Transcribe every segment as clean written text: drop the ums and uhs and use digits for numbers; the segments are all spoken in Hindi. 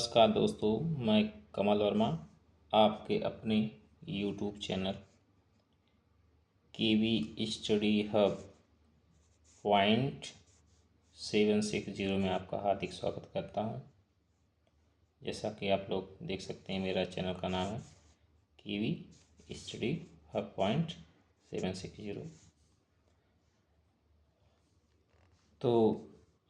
नमस्कार दोस्तों, मैं कमल वर्मा आपके अपने YouTube चैनल केवी स्टडी हब पॉइंट 760 में आपका हार्दिक स्वागत करता हूं। जैसा कि आप लोग देख सकते हैं, मेरा चैनल का नाम है केवी स्टडी हब पॉइंट 760। तो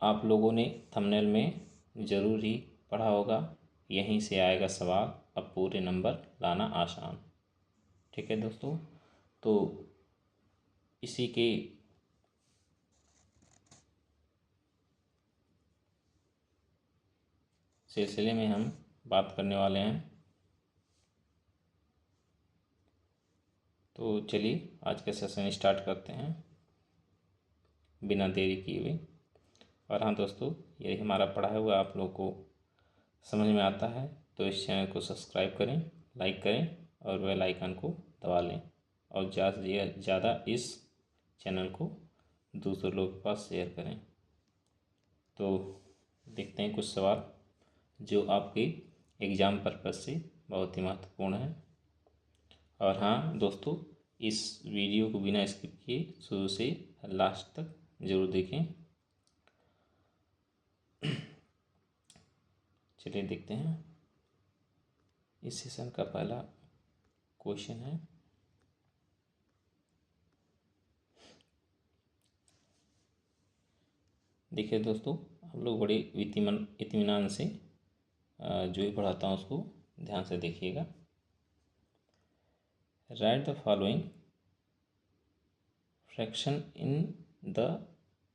आप लोगों ने थंबनेल में ज़रूर ही पढ़ा होगा, यहीं से आएगा सवाल, अब पूरे नंबर लाना आसान। ठीक है दोस्तों, तो इसी के सिलसिले में हम बात करने वाले हैं। तो चलिए आज का सेशन स्टार्ट करते हैं बिना देरी किए हुए। और हाँ दोस्तों, यही हमारा पढ़ा हुआ आप लोगों को समझ में आता है तो इस चैनल को सब्सक्राइब करें, लाइक करें और बेल आइकन को दबा लें, और ज़्यादा से ज़्यादा इस चैनल को दूसरे लोगों के पास शेयर करें। तो देखते हैं कुछ सवाल जो आपके एग्ज़ाम पर्पज़ से बहुत ही महत्वपूर्ण है। और हाँ दोस्तों, इस वीडियो को बिना स्किप किए शुरू से लास्ट तक ज़रूर देखें। चलिए देखते हैं। इस सेशन का पहला क्वेश्चन है, देखिए दोस्तों, आप लोग बड़े इत्मीनान से जो भी पढ़ाता हूँ उसको ध्यान से देखिएगा। Right the following fraction in the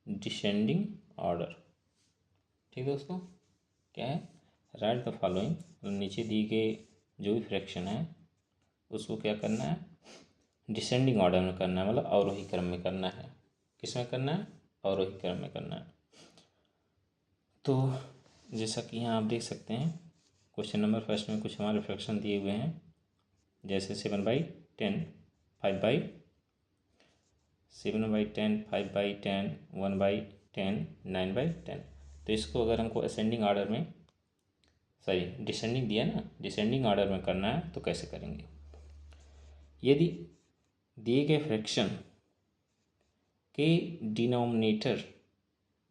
descending order. ठीक दोस्तों, क्या है? राइट द फॉलोइंग, नीचे दिए गए जो भी फ्रैक्शन है उसको क्या करना है? डिसेंडिंग ऑर्डर में करना है, मतलब अवरोही क्रम में करना है। किस में करना है? अवरोही क्रम में करना है। तो जैसा कि यहाँ आप देख सकते हैं, क्वेश्चन नंबर फर्स्ट में कुछ हमारे फ्रैक्शन दिए हुए हैं, जैसे 7/10, 5/7/10, 5/10, 1/10, 9/10। तो इसको अगर हमको असेंडिंग ऑर्डर में, सॉरी डिसेंडिंग दिया ना, डिसेंडिंग ऑर्डर में करना है तो कैसे करेंगे? यदि दिए गए फ्रैक्शन के डिनोमिनेटर,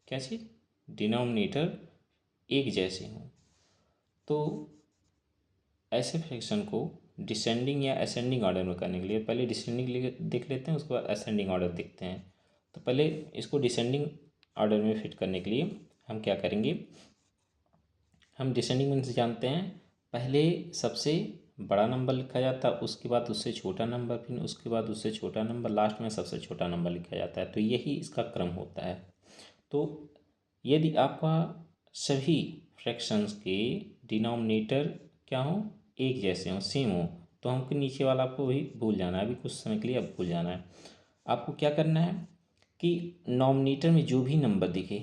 क्या चीज़? डिनोमिनेटर एक जैसे हों तो ऐसे फ्रैक्शन को डिसेंडिंग या असेंडिंग ऑर्डर में करने के लिए पहले डिसेंडिंग देख लेते हैं, उसके बाद असेंडिंग ऑर्डर देखते हैं। तो पहले इसको डिसेंडिंग ऑर्डर में फिट करने के लिए हम क्या करेंगे? हम डिसेंडिंग में जानते हैं, पहले सबसे बड़ा नंबर लिखा जाता है, उसके बाद उससे छोटा नंबर, फिर उसके बाद उससे छोटा नंबर, लास्ट में सबसे छोटा नंबर लिखा जाता है। तो यही इसका क्रम होता है। तो यदि आपका सभी फ्रैक्शंस के डिनोमिनेटर क्या हो? एक जैसे हों, सेम हो, तो हमको नीचे वाला आपको वही भूल जाना है। अभी कुछ समय के लिए अब भूल जाना है। आपको क्या करना है कि नॉमिनेटर में जो भी नंबर दिखे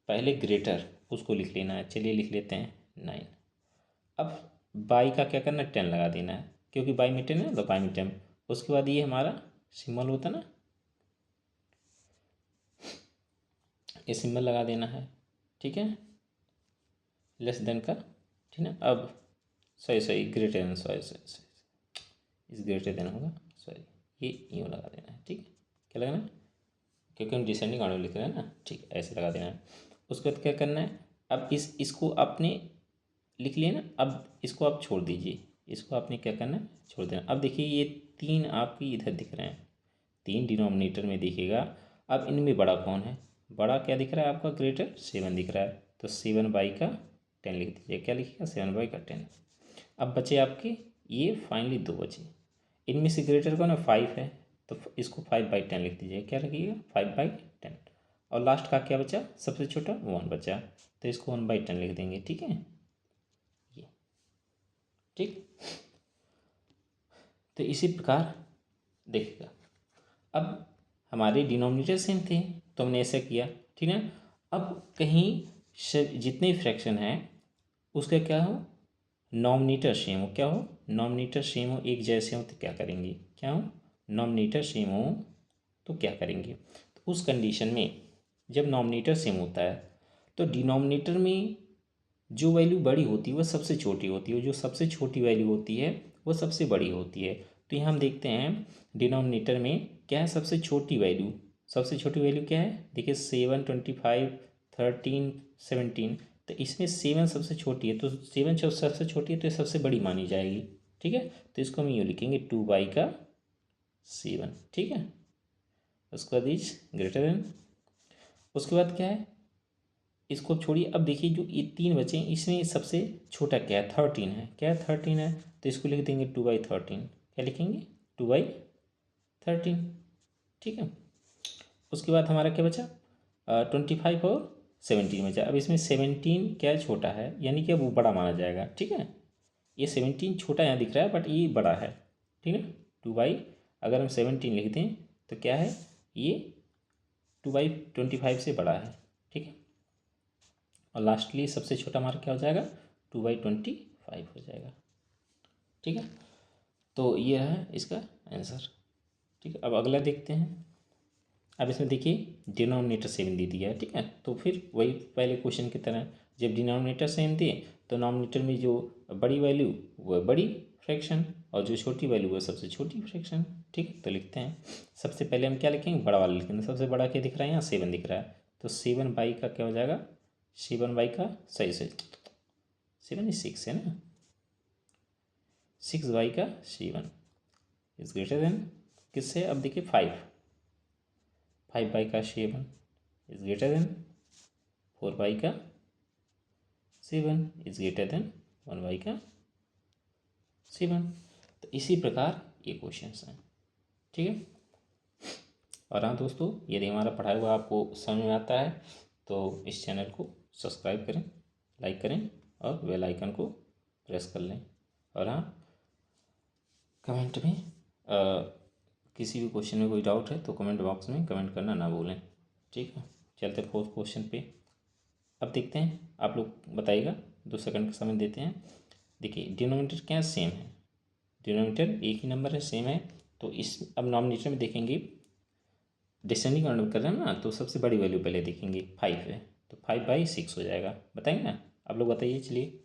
पहले ग्रेटर उसको लिख लेना है। चलिए लिख लेते हैं 9। अब बाई का क्या करना है? 10 लगा देना है, क्योंकि बाई में 10 है तो बाई में 10। उसके बाद ये हमारा सिंबल होता ना, ये सिंबल लगा देना है। ठीक है, लेस देन का, ठीक है। अब सही ग्रेटर देन, सॉरी इस ग्रेटर देन होगा, सॉरी ये यूँ लगा देना है। ठीक है, क्या लगाना है? क्योंकि हम डिसेंडिंग ऑर्डर लिख रहे हैं ना, ठीक ऐसे लगा देना है। उसके बाद क्या करना है? अब इसको आपने लिख लिया ना, अब इसको आप छोड़ दीजिए। इसको आपने क्या करना है? छोड़ देना। अब देखिए ये 3 आपकी इधर दिख रहे हैं, 3 डिनोमिनेटर में दिखेगा। अब इनमें बड़ा कौन है? बड़ा क्या दिख रहा है आपका? ग्रेटर 7 दिख रहा है, तो 7/10 लिख दीजिए। क्या लिखिएगा? 7/10। अब बचे आपके ये फाइनली 2 बचे, इनमें से ग्रेटर कौन है? 5 है, तो इसको 5/10 लिख दीजिए। क्या रखिएगा? 5/10। और लास्ट का क्या बचा? सबसे छोटा 1 बचा, तो इसको 1/10 लिख देंगे। ठीक है, ये ठीक। तो इसी प्रकार देखिएगा, अब हमारे डिनोमिनेटर सेम थे तो हमने ऐसा किया, ठीक है। अब कहीं जितने फ्रैक्शन हैं उसका क्या हो? नॉमिनेटर सेम हो। क्या हो? नॉमिनेटर सेम हो, एक जैसे हो, तो क्या करेंगे? क्या हो? नॉमिनेटर सेम हो तो क्या करेंगे? तो उस कंडीशन में जब नॉमिनेटर सेम होता है तो डिनोमिनेटर में जो वैल्यू बड़ी होती है वो सबसे छोटी होती है, जो सबसे छोटी वैल्यू होती है वो सबसे बड़ी होती है। तो यहाँ हम देखते हैं डिनोमिनेटर में क्या है, सबसे छोटी वैल्यू। सबसे छोटी वैल्यू क्या है, देखिए 7, 25, 13, 17। तो इसमें 7 सबसे छोटी है, तो 7 जब सबसे छोटी है तो ये सबसे बड़ी मानी जाएगी। ठीक है, तो इसको हम यूँ लिखेंगे 2/7। ठीक है, उसके बाद इज ग्रेटर देन। उसके बाद क्या है, इसको छोड़िए। अब देखिए जो ये 3 बचे हैं इसमें सबसे छोटा क्या है, 13 है। क्या है, 13 है, तो इसको लिख देंगे 2/13। क्या लिखेंगे, 2/13। ठीक है, उसके बाद हमारा क्या बचा, 25 और 17 बचा। अब इसमें 17 क्या है, छोटा है, यानी कि अब वो बड़ा माना जाएगा। ठीक है, ये 17 छोटा यहाँ दिख रहा है बट ये बड़ा है। ठीक है, 2/, अगर हम 17 लिख दें तो क्या है, ये 2/25 से बड़ा है। ठीक है, और लास्टली सबसे छोटा हमारा क्या हो जाएगा, 2/25 हो जाएगा। ठीक है, तो ये है इसका आंसर। ठीक है, अब अगला देखते हैं। अब इसमें देखिए डिनोमिनेटर सेम दे दिया है। ठीक है, तो फिर वही पहले क्वेश्चन की तरह, जब डिनोमिनेटर सेम दिए तो नॉमिनेटर में जो बड़ी वैल्यू वो बड़ी फ्रैक्शन और जो छोटी वैल्यू वो सबसे छोटी फ्रैक्शन। ठीक है, तो लिखते हैं। सबसे पहले हम क्या लिखेंगे, बड़ा वाला लिखेंगे। सबसे बड़ा क्या दिख रहा है, यहाँ 7 दिख रहा है, तो 7/, का क्या हो जाएगा, 7/, का सही 7 6 है ना, 6/, का 7 इज ग्रेटर देन किससे, अब देखिए 5/, का 7 इज ग्रेटर देन 4/, का 7 इज ग्रेटर देन 1/, का 7। तो इसी प्रकार ये क्वेश्चंस हैं। ठीक है, और हाँ दोस्तों, यदि हमारा पढ़ाया हुआ आपको समझ में आता है तो इस चैनल को सब्सक्राइब करें, लाइक करें और बेल आइकन को प्रेस कर लें। और हाँ, कमेंट में किसी भी क्वेश्चन में कोई डाउट है तो कमेंट बॉक्स में कमेंट करना ना भूलें। ठीक है, चलते 4th क्वेश्चन पे। अब देखते हैं, आप लोग बताइएगा, 2 सेकंड का समय देते हैं। देखिए डिनोमिनेटर क्या सेम है, डिनोमिनेटर एक ही नंबर है, सेम है। तो इस अब नॉमिनेटर में देखेंगे, डिसेंडिंग ऑर्डर कर रहे हैं ना, तो सबसे बड़ी वैल्यू पहले देखेंगे, 5 है, तो 5/6 हो जाएगा। बताएंगे ना, आप लोग बताइए। चलिए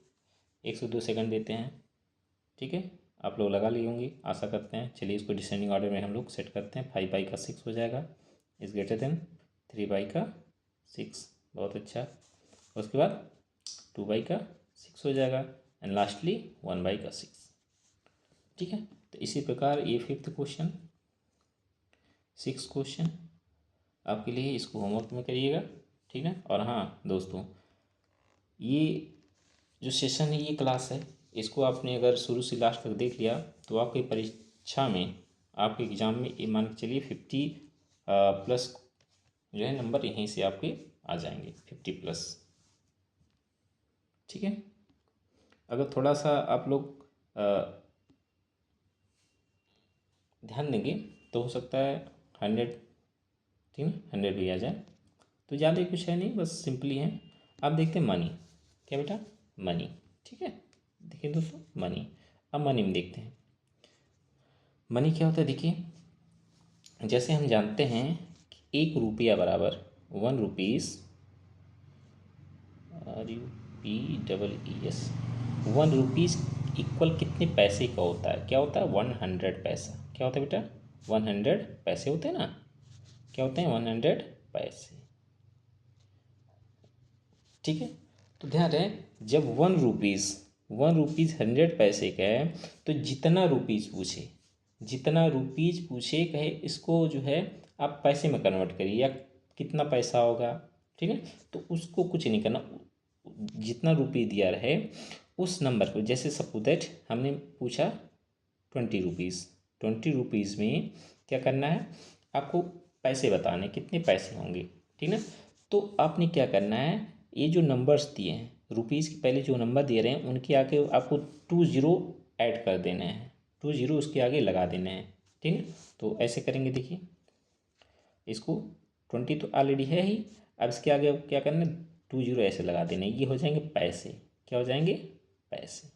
102 सेकंड देते हैं। ठीक है, आप लोग लगा लिए होंगे, आशा करते हैं। चलिए इसको डिसेंडिंग ऑर्डर में हम लोग सेट करते हैं। 5/, का 6 हो जाएगा, इज ग्रेटर देन 3/, का 6। बहुत अच्छा। उसके बाद 2/, का 6 हो जाएगा, एंड लास्टली 1/, का 6। ठीक है, तो इसी प्रकार ये 5th क्वेश्चन, 6th क्वेश्चन आपके लिए, इसको होमवर्क में करिएगा। ठीक है, और हाँ दोस्तों, ये जो सेशन है, ये क्लास है, इसको आपने अगर शुरू से लास्ट तक देख लिया तो आपकी परीक्षा में, आपके एग्ज़ाम में ये मान के चलिए 50+ जो है नंबर यहीं से आपके आ जाएंगे, 50+। ठीक है, अगर थोड़ा सा आप लोग ध्यान देंगे तो हो सकता है 100, ठीक है, 100 भी आ जाए। तो ज़्यादा कुछ है नहीं, बस सिंपली है। आप देखते हैं मनी, क्या बेटा, मनी। ठीक है, देखिए दोस्तों मनी। अब मनी में देखते हैं मनी क्या होता है। देखिए जैसे हम जानते हैं कि 1 रुपया बराबर 1 रुपीज़, RUPEES, 1 रुपीज़ इक्वल कितने पैसे का होता है, क्या होता है, 100 पैसा। क्या होता है बेटा, 100 पैसे होते हैं ना, क्या होते हैं, 100 पैसे। ठीक है, तो ध्यान रहे, जब 1 रुपीज़ 100 पैसे का है, तो जितना रुपीज़ पूछे, जितना रुपीज़ पूछे कहे इसको जो है आप पैसे में कन्वर्ट करिए, या कितना पैसा होगा। ठीक है, तो उसको कुछ नहीं करना, जितना रुपये दिया रहे उस नंबर को, जैसे सपोज दैट हमने पूछा 20 रुपीज़, 20 रुपीज़ में क्या करना है, आपको पैसे बताने कितने पैसे होंगे। ठीक है, तो आपने क्या करना है, ये जो नंबर्स दिए हैं रुपीज़ के पहले जो नंबर दे रहे हैं उनके आगे आपको 20 ऐड कर देने हैं, 20 उसके आगे लगा देने हैं। ठीक है, तो ऐसे करेंगे। देखिए इसको 20 तो ऑलरेडी है ही, अब इसके आगे अब क्या करना है, 20 ऐसे लगा देने, ये हो जाएंगे पैसे। क्या हो जाएंगे, पैसे।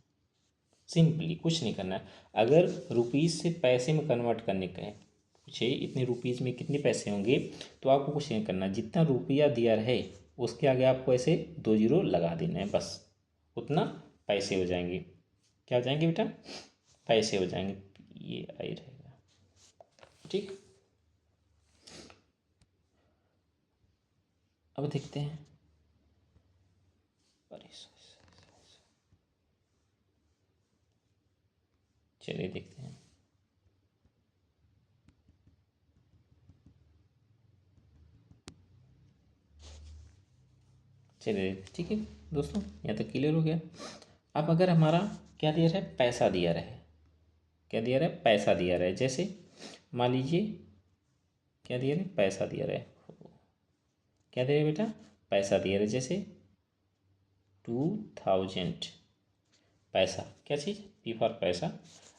सिंपली कुछ नहीं करना है। अगर रुपीज़ से पैसे में कन्वर्ट करने का है, पूछे इतने रुपीज़ में कितने पैसे होंगे, तो आपको कुछ नहीं करना, जितना रुपया दिया रहे उसके आगे आपको ऐसे 20 लगा देना है बस। उतना पैसे हो जाएंगे। क्या हो जाएंगे बेटा? पैसे हो जाएंगे। ये आई रहेगा। ठीक, अब देखते हैं। चलिए देखते हैं। चलिए ठीक है दोस्तों, यहाँ तक क्लियर हो गया। अब अगर हमारा क्या दिया रहा है? पैसा दिया रहे। क्या दिया रहा है? पैसा दिया रहा है। जैसे मान लीजिए क्या दिया रहे? पैसा दिया रहे। क्या दे रहे बेटा? पैसा दिया रहे। जैसे 2000 पैसा, क्या चीज़? पी फॉर पैसा।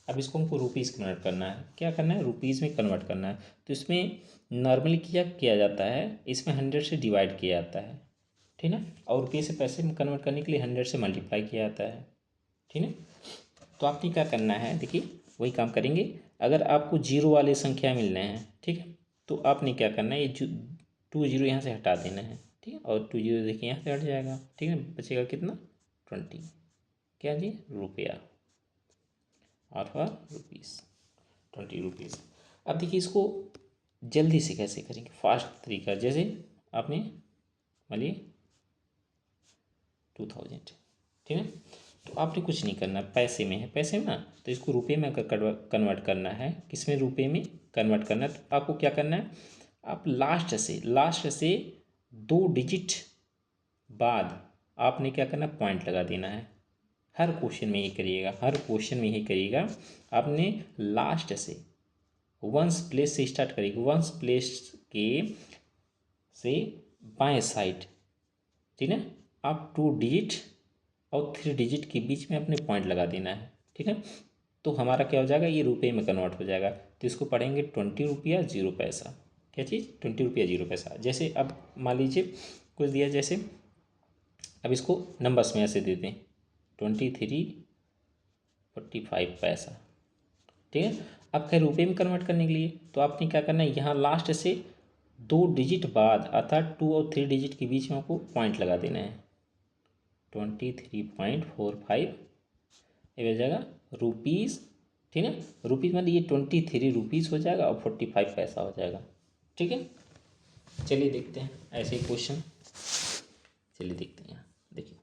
अब इसको हमको रुपीज़ कन्वर्ट करना है। क्या करना है? रुपीज़ में कन्वर्ट करना है। तो इसमें नॉर्मली क्या किया जाता है? इसमें 100 से डिवाइड किया जाता है, ठीक है। और रुपये से पैसे में कन्वर्ट करने के लिए 100 से मल्टीप्लाई किया जाता है, ठीक है। तो आपने क्या करना है? देखिए वही काम करेंगे। अगर आपको जीरो वाले संख्या मिलने हैं, ठीक है, तो आपने क्या करना है? ये 2 जीरो यहाँ से हटा देना है, ठीक है। और 2 जीरो देखिए यहाँ से हट जाएगा, ठीक है। बचेगा कितना? 20। क्या जी? रुपया, अथवा रुपीज़, 20 रुपीज़। अब देखिए इसको जल्दी से कैसे करेंगे? फास्ट तरीका। जैसे आपने मान लीजिए 2000, ठीक है। तो आपने कुछ नहीं करना, पैसे में है, पैसे में ना, तो इसको रुपये में अगर कन्वर्ट करना है, किस में? रुपये में कन्वर्ट करना है। तो आपको क्या करना है? आप लास्ट से 2 डिजिट बाद आपने क्या करना? पॉइंट लगा देना है। हर क्वेश्चन में ये करिएगा, हर क्वेश्चन में ये करिएगा। आपने लास्ट से वंस प्लेस से स्टार्ट करिएगा। वंस प्लेस के से बाएं साइड, ठीक है। आप 2 डिजिट और 3 डिजिट के बीच में अपने पॉइंट लगा देना है, ठीक है। तो हमारा क्या हो जाएगा? ये रुपये में कन्वर्ट हो जाएगा। तो इसको पढ़ेंगे 20 रुपया 0 पैसा। क्या चीज़? 20 रुपया 0 पैसा। जैसे अब मान लीजिए कुछ दिया, जैसे अब इसको नंबर्स में ऐसे दे दें 23.45 पैसा, ठीक है। अब खैर रुपये में कन्वर्ट करने के लिए तो आपने क्या करना है? यहाँ लास्ट से 2 डिजिट बाद अर्थात 2 और 3 डिजिट के बीच में आपको पॉइंट लगा देना है। 23.45 ये हो जाएगा रुपीज़, ठीक है। रुपीज़ मतलब ये 23 रुपीज़ हो जाएगा और 45 पैसा हो जाएगा, ठीक है। चलिए देखते हैं ऐसे ही क्वेश्चन। चलिए देखते हैं। यहाँ देखिए,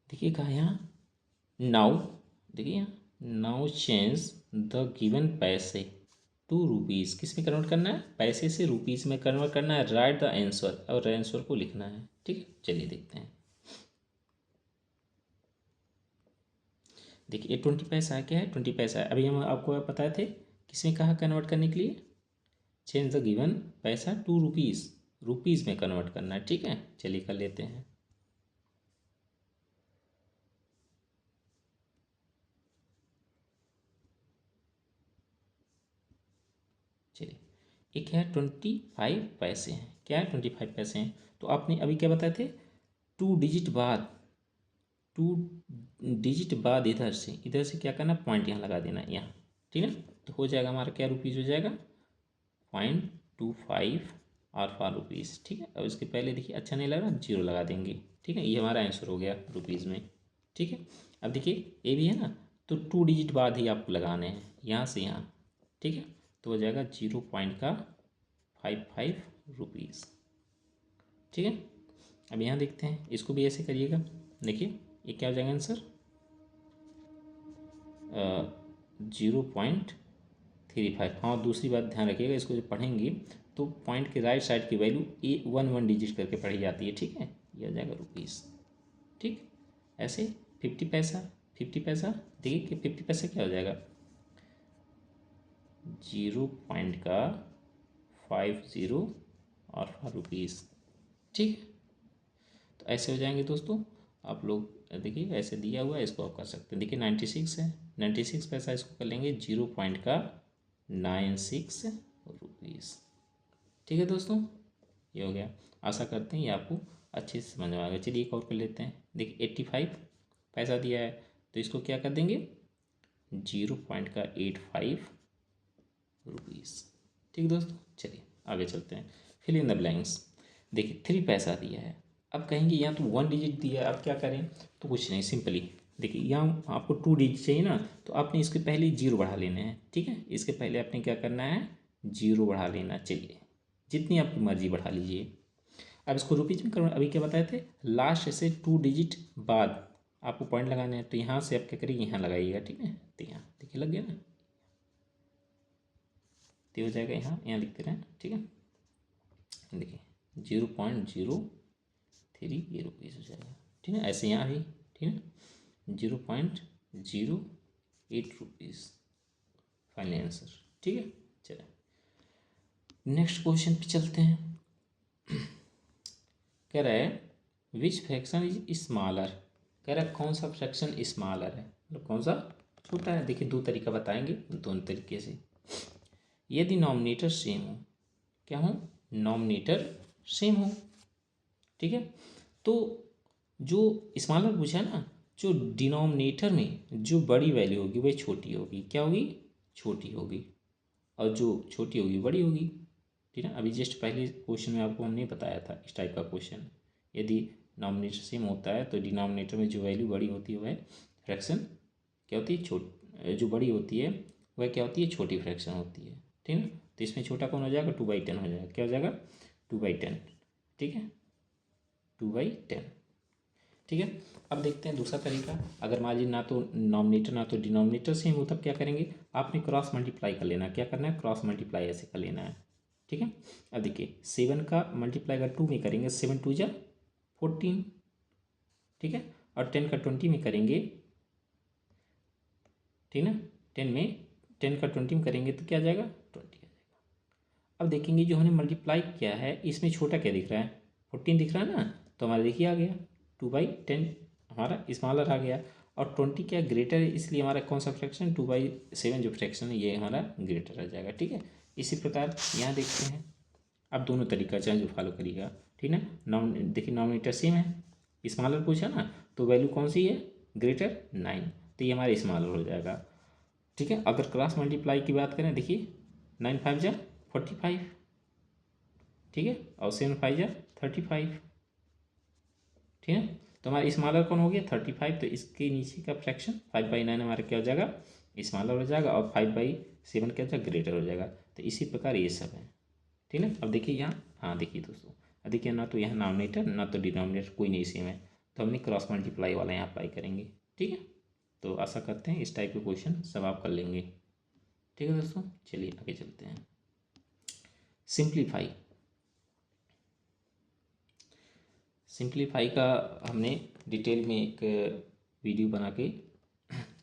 देखिए कहा यहाँ नाउ, देखिए यहाँ नाउ चेंज द गिवन पैसे टू रुपीज़। किस में कन्वर्ट करना है? पैसे से रुपीज़ में कन्वर्ट करना है। राइट द आंसर, और आंसर को लिखना है, ठीक है। चलिए देखते हैं। देखिए 20 पैसा क्या है? 20 पैसा है। अभी हम आपको बताए थे किसमें कहा कन्वर्ट करने के लिए? चेंज द गिवन पैसा टू रुपीज़, रुपीज़ में कन्वर्ट करना है, ठीक है। चलिए कर लेते हैं। चलिए एक है 25 पैसे हैं। क्या है? 25 पैसे हैं। तो आपने अभी क्या बताए थे? 2 डिजिट बाद, 2 डिजिट बाद इधर से क्या करना? पॉइंट यहाँ लगा देना है, यहाँ, ठीक है। तो हो जाएगा हमारा क्या? रुपीज़ हो जाएगा 0.25 आर रुपीज़, ठीक है। अब इसके पहले देखिए अच्छा नहीं लग रहा, 0 लगा देंगे, ठीक है। ये हमारा आंसर हो गया रुपीज़ में, ठीक है। अब देखिए ये भी है ना, तो 2 डिजिट बाद ही आपको लगाने हैं, यहाँ से यहाँ, ठीक है। तो हो जाएगा 0.55 रुपीज़, ठीक है। अब यहाँ देखते हैं, इसको भी ऐसे करिएगा। देखिए ये क्या हो जाएगा आंसर? 0.35। हाँ दूसरी बात ध्यान रखिएगा, इसको जब पढ़ेंगे तो पॉइंट के राइट साइड की वैल्यू 1 डिजिट करके पढ़ी जाती है, ठीक है। ये हो जाएगा रुपीज़, ठीक। ऐसे 50 पैसा, 50 पैसा देखिए कि 50 पैसा क्या हो जाएगा? 0.50 और रुपीज़, ठीक। तो ऐसे हो जाएंगे दोस्तों। आप लोग देखिए ऐसे दिया हुआ है, इसको आप कर सकते हैं। देखिए 96 है, 96 पैसा, इसको कर लेंगे 0.96 रुपीज़, ठीक है दोस्तों। ये हो गया। आशा करते हैं ये आपको अच्छे से समझ में आ गया। चलिए एक और कर लेते हैं। देखिए 85 पैसा दिया है, तो इसको क्या कर देंगे? 0.85 रुपीज़, ठीक दोस्तों। चलिए आगे चलते हैं। Fill in the blanks. देखिए 3 पैसा दिया है। अब कहेंगे यहाँ तो 1 डिजिट दिया, अब क्या करें? तो कुछ नहीं, सिंपली देखिए यहाँ आपको 2 डिजिट चाहिए ना, तो आपने इसके पहले 0 बढ़ा लेने हैं। ठीक है, इसके पहले आपने क्या करना है? 0 बढ़ा लेना। चलिए जितनी आपकी मर्जी बढ़ा लीजिए। अब इसको रुपीज में करो। अभी क्या बताए थे? लास्ट से 2 डिजिट बाद आपको पॉइंट लगाने हैं, तो यहाँ से आप क्या करिए? यहाँ लगाइएगा। ठीक है, तो यहाँ देखिए लग गया ना, तो हो जाएगा यहाँ, यहाँ लिखते रहें। ठीक है, देखिए 0.03 रुपीज़ हो जाएगा। ठीक है, ऐसे यहाँ भी। ठीक है, 0.08 रुपीज़ फाइनल आंसर। ठीक है, चलिए नेक्स्ट क्वेश्चन पे चलते हैं। कह रहा है विच फ्रैक्शन इज स्मॉलर। कह रहा है कौन सा फ्रैक्शन स्मॉलर है, मतलब कौन सा छोटा है। देखिए दो तरीका बताएंगे, दोनों तरीके से। यदि नॉमिनेटर सेम हो, क्या हो? नॉमिनेटर सेम हो। ठीक है, तो जो स्मॉलर पूछा ना, जो डिनोमिनेटर में जो बड़ी वैल्यू होगी वही छोटी होगी। क्या होगी? छोटी होगी। और जो छोटी होगी बड़ी होगी। ठीक है, अभी जस्ट पहले क्वेश्चन में आपको हमने बताया था इस टाइप का क्वेश्चन। यदि नॉमिनेटर सेम होता है तो डिनोमिनेटर में जो वैल्यू बड़ी होती है वह फ्रैक्शन क्या होती है? जो बड़ी होती है वह क्या होती है? छोटी फ्रैक्शन होती है। ठीक है, तो इसमें छोटा कौन हो जाएगा? 2/10 हो जाएगा। क्या हो जाएगा? 2/10। ठीक है, 2/10। ठीक है, अब देखते हैं दूसरा तरीका। अगर मान लीजिए ना तो नॉमिनेटर ना तो डिनोमिनेटर सेम हो, तब क्या करेंगे? आपने क्रॉस मल्टीप्लाई कर लेना। क्या करना है? क्रॉस मल्टीप्लाई ऐसे कर लेना है। ठीक है, अब देखिए 7 का मल्टीप्लाई अगर 2 में करेंगे, 7 2 जा 14। ठीक है, और 10 का 20 में करेंगे। ठीक है, 10 का 20 में करेंगे तो क्या आ जाएगा? 20 आ जाएगा। अब देखेंगे जो हमने मल्टीप्लाई किया है इसमें छोटा क्या दिख रहा है? 14 दिख रहा है ना, तो हमारा देखिए आ गया 2/10 हमारा स्मॉलर आ गया। और 20 क्या ग्रेटर है, इसलिए हमारा कौन सा फ्रैक्शन? 2/7 जो फ्रैक्शन है ये हमारा ग्रेटर आ जाएगा। ठीक है, इसी प्रकार यहाँ देखते हैं। अब दोनों तरीका चाहे जो फॉलो करिएगा। ठीक है, देखिए नॉमिनेटर सेम है, स्मॉलर पूछा ना, तो वैल्यू कौन सी है? ग्रेटर 9, तो ये हमारा स्मॉलर हो जाएगा। ठीक है, अगर क्रॉस मल्टीप्लाई की बात करें, देखिए 9 5 जा 45। ठीक है, और 7 5 जा 35। ठीक है, तो हमारा स्मॉलर कौन हो गया? 35। तो इसके नीचे का फ्रैक्शन 5/9 हमारा क्या हो जाएगा? स्मॉलर हो जाएगा। और 5/7 क्या हो जाएगा? ग्रेटर हो जाएगा। तो इसी प्रकार ये सब है। ठीक है, अब देखिए यहाँ, हाँ देखिए दोस्तों, अब देखिए ना तो यहाँ नॉमिनेटर ना तो डिनोमिनेटर कोई नहीं सेम है, तो हमने क्रॉस मल्टीप्लाई वाला यहाँ अप्लाई करेंगे। ठीक है, तो आशा करते हैं इस टाइप के क्वेश्चन सब आप कर लेंगे। ठीक है दोस्तों, चलिए आगे चलते हैं। सिंप्लीफाई। सिंप्लीफाई का हमने डिटेल में एक वीडियो बना के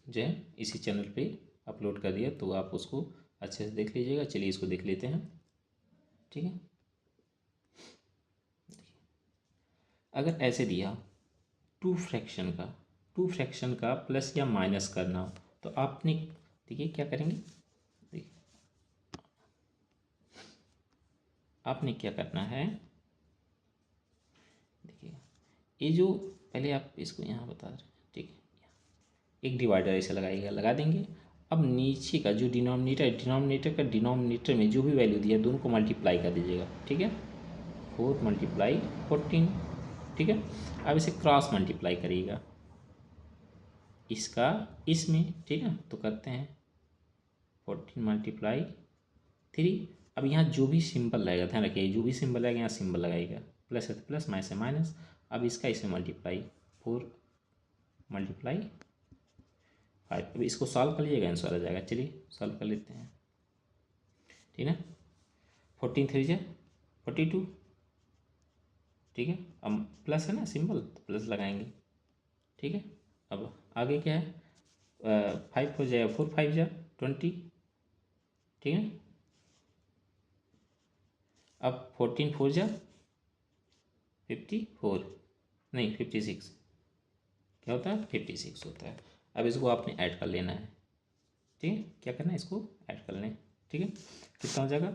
जो है इसी चैनल पे अपलोड कर दिया, तो आप उसको अच्छे से देख लीजिएगा। चलिए इसको देख लेते हैं। ठीक है, अगर ऐसे दिया टू फ्रैक्शन का प्लस या माइनस करना हो, तो आपने देखिए क्या करेंगे? देखिए आपने क्या करना है, देखिए ये जो पहले आप इसको यहाँ बता रहे हैं। ठीक है, एक डिवाइडर ऐसे लगाइएगा, लगा देंगे। अब नीचे का जो डिनोमिनेटर में जो भी वैल्यू दिया दोनों को मल्टीप्लाई कर दीजिएगा। ठीक है, 4 × 14। ठीक है, अब इसे क्रॉस मल्टीप्लाई करिएगा इसका इसमें। ठीक है, तो करते हैं 14 × 3। अब यहाँ जो भी सिंबल लगेगा, ध्यान रखिए जो भी सिंबल लगेगा यहाँ सिंबल लगाएगा, प्लस है तो प्लस, माइनस है माइनस। अब इसका इसमें मल्टीप्लाई 4 × 5। अब इसको सॉल्व कर लीजिएगा, आंसर आ जाएगा। चलिए सॉल्व कर लेते हैं। ठीक है, 14 3 जा 42। ठीक है, अब प्लस है ना सिंबल, तो प्लस लगाएंगे। ठीक है, अब आगे क्या है? 5 हो जाएगा 4 5 जा 20। ठीक है, अब 14 4 जा 54, नहीं 56। क्या होता है? 56 होता है। अब इसको आपने ऐड कर लेना है। ठीक है, क्या करना है? इसको ऐड कर लें। ठीक है, कितना हो जाएगा?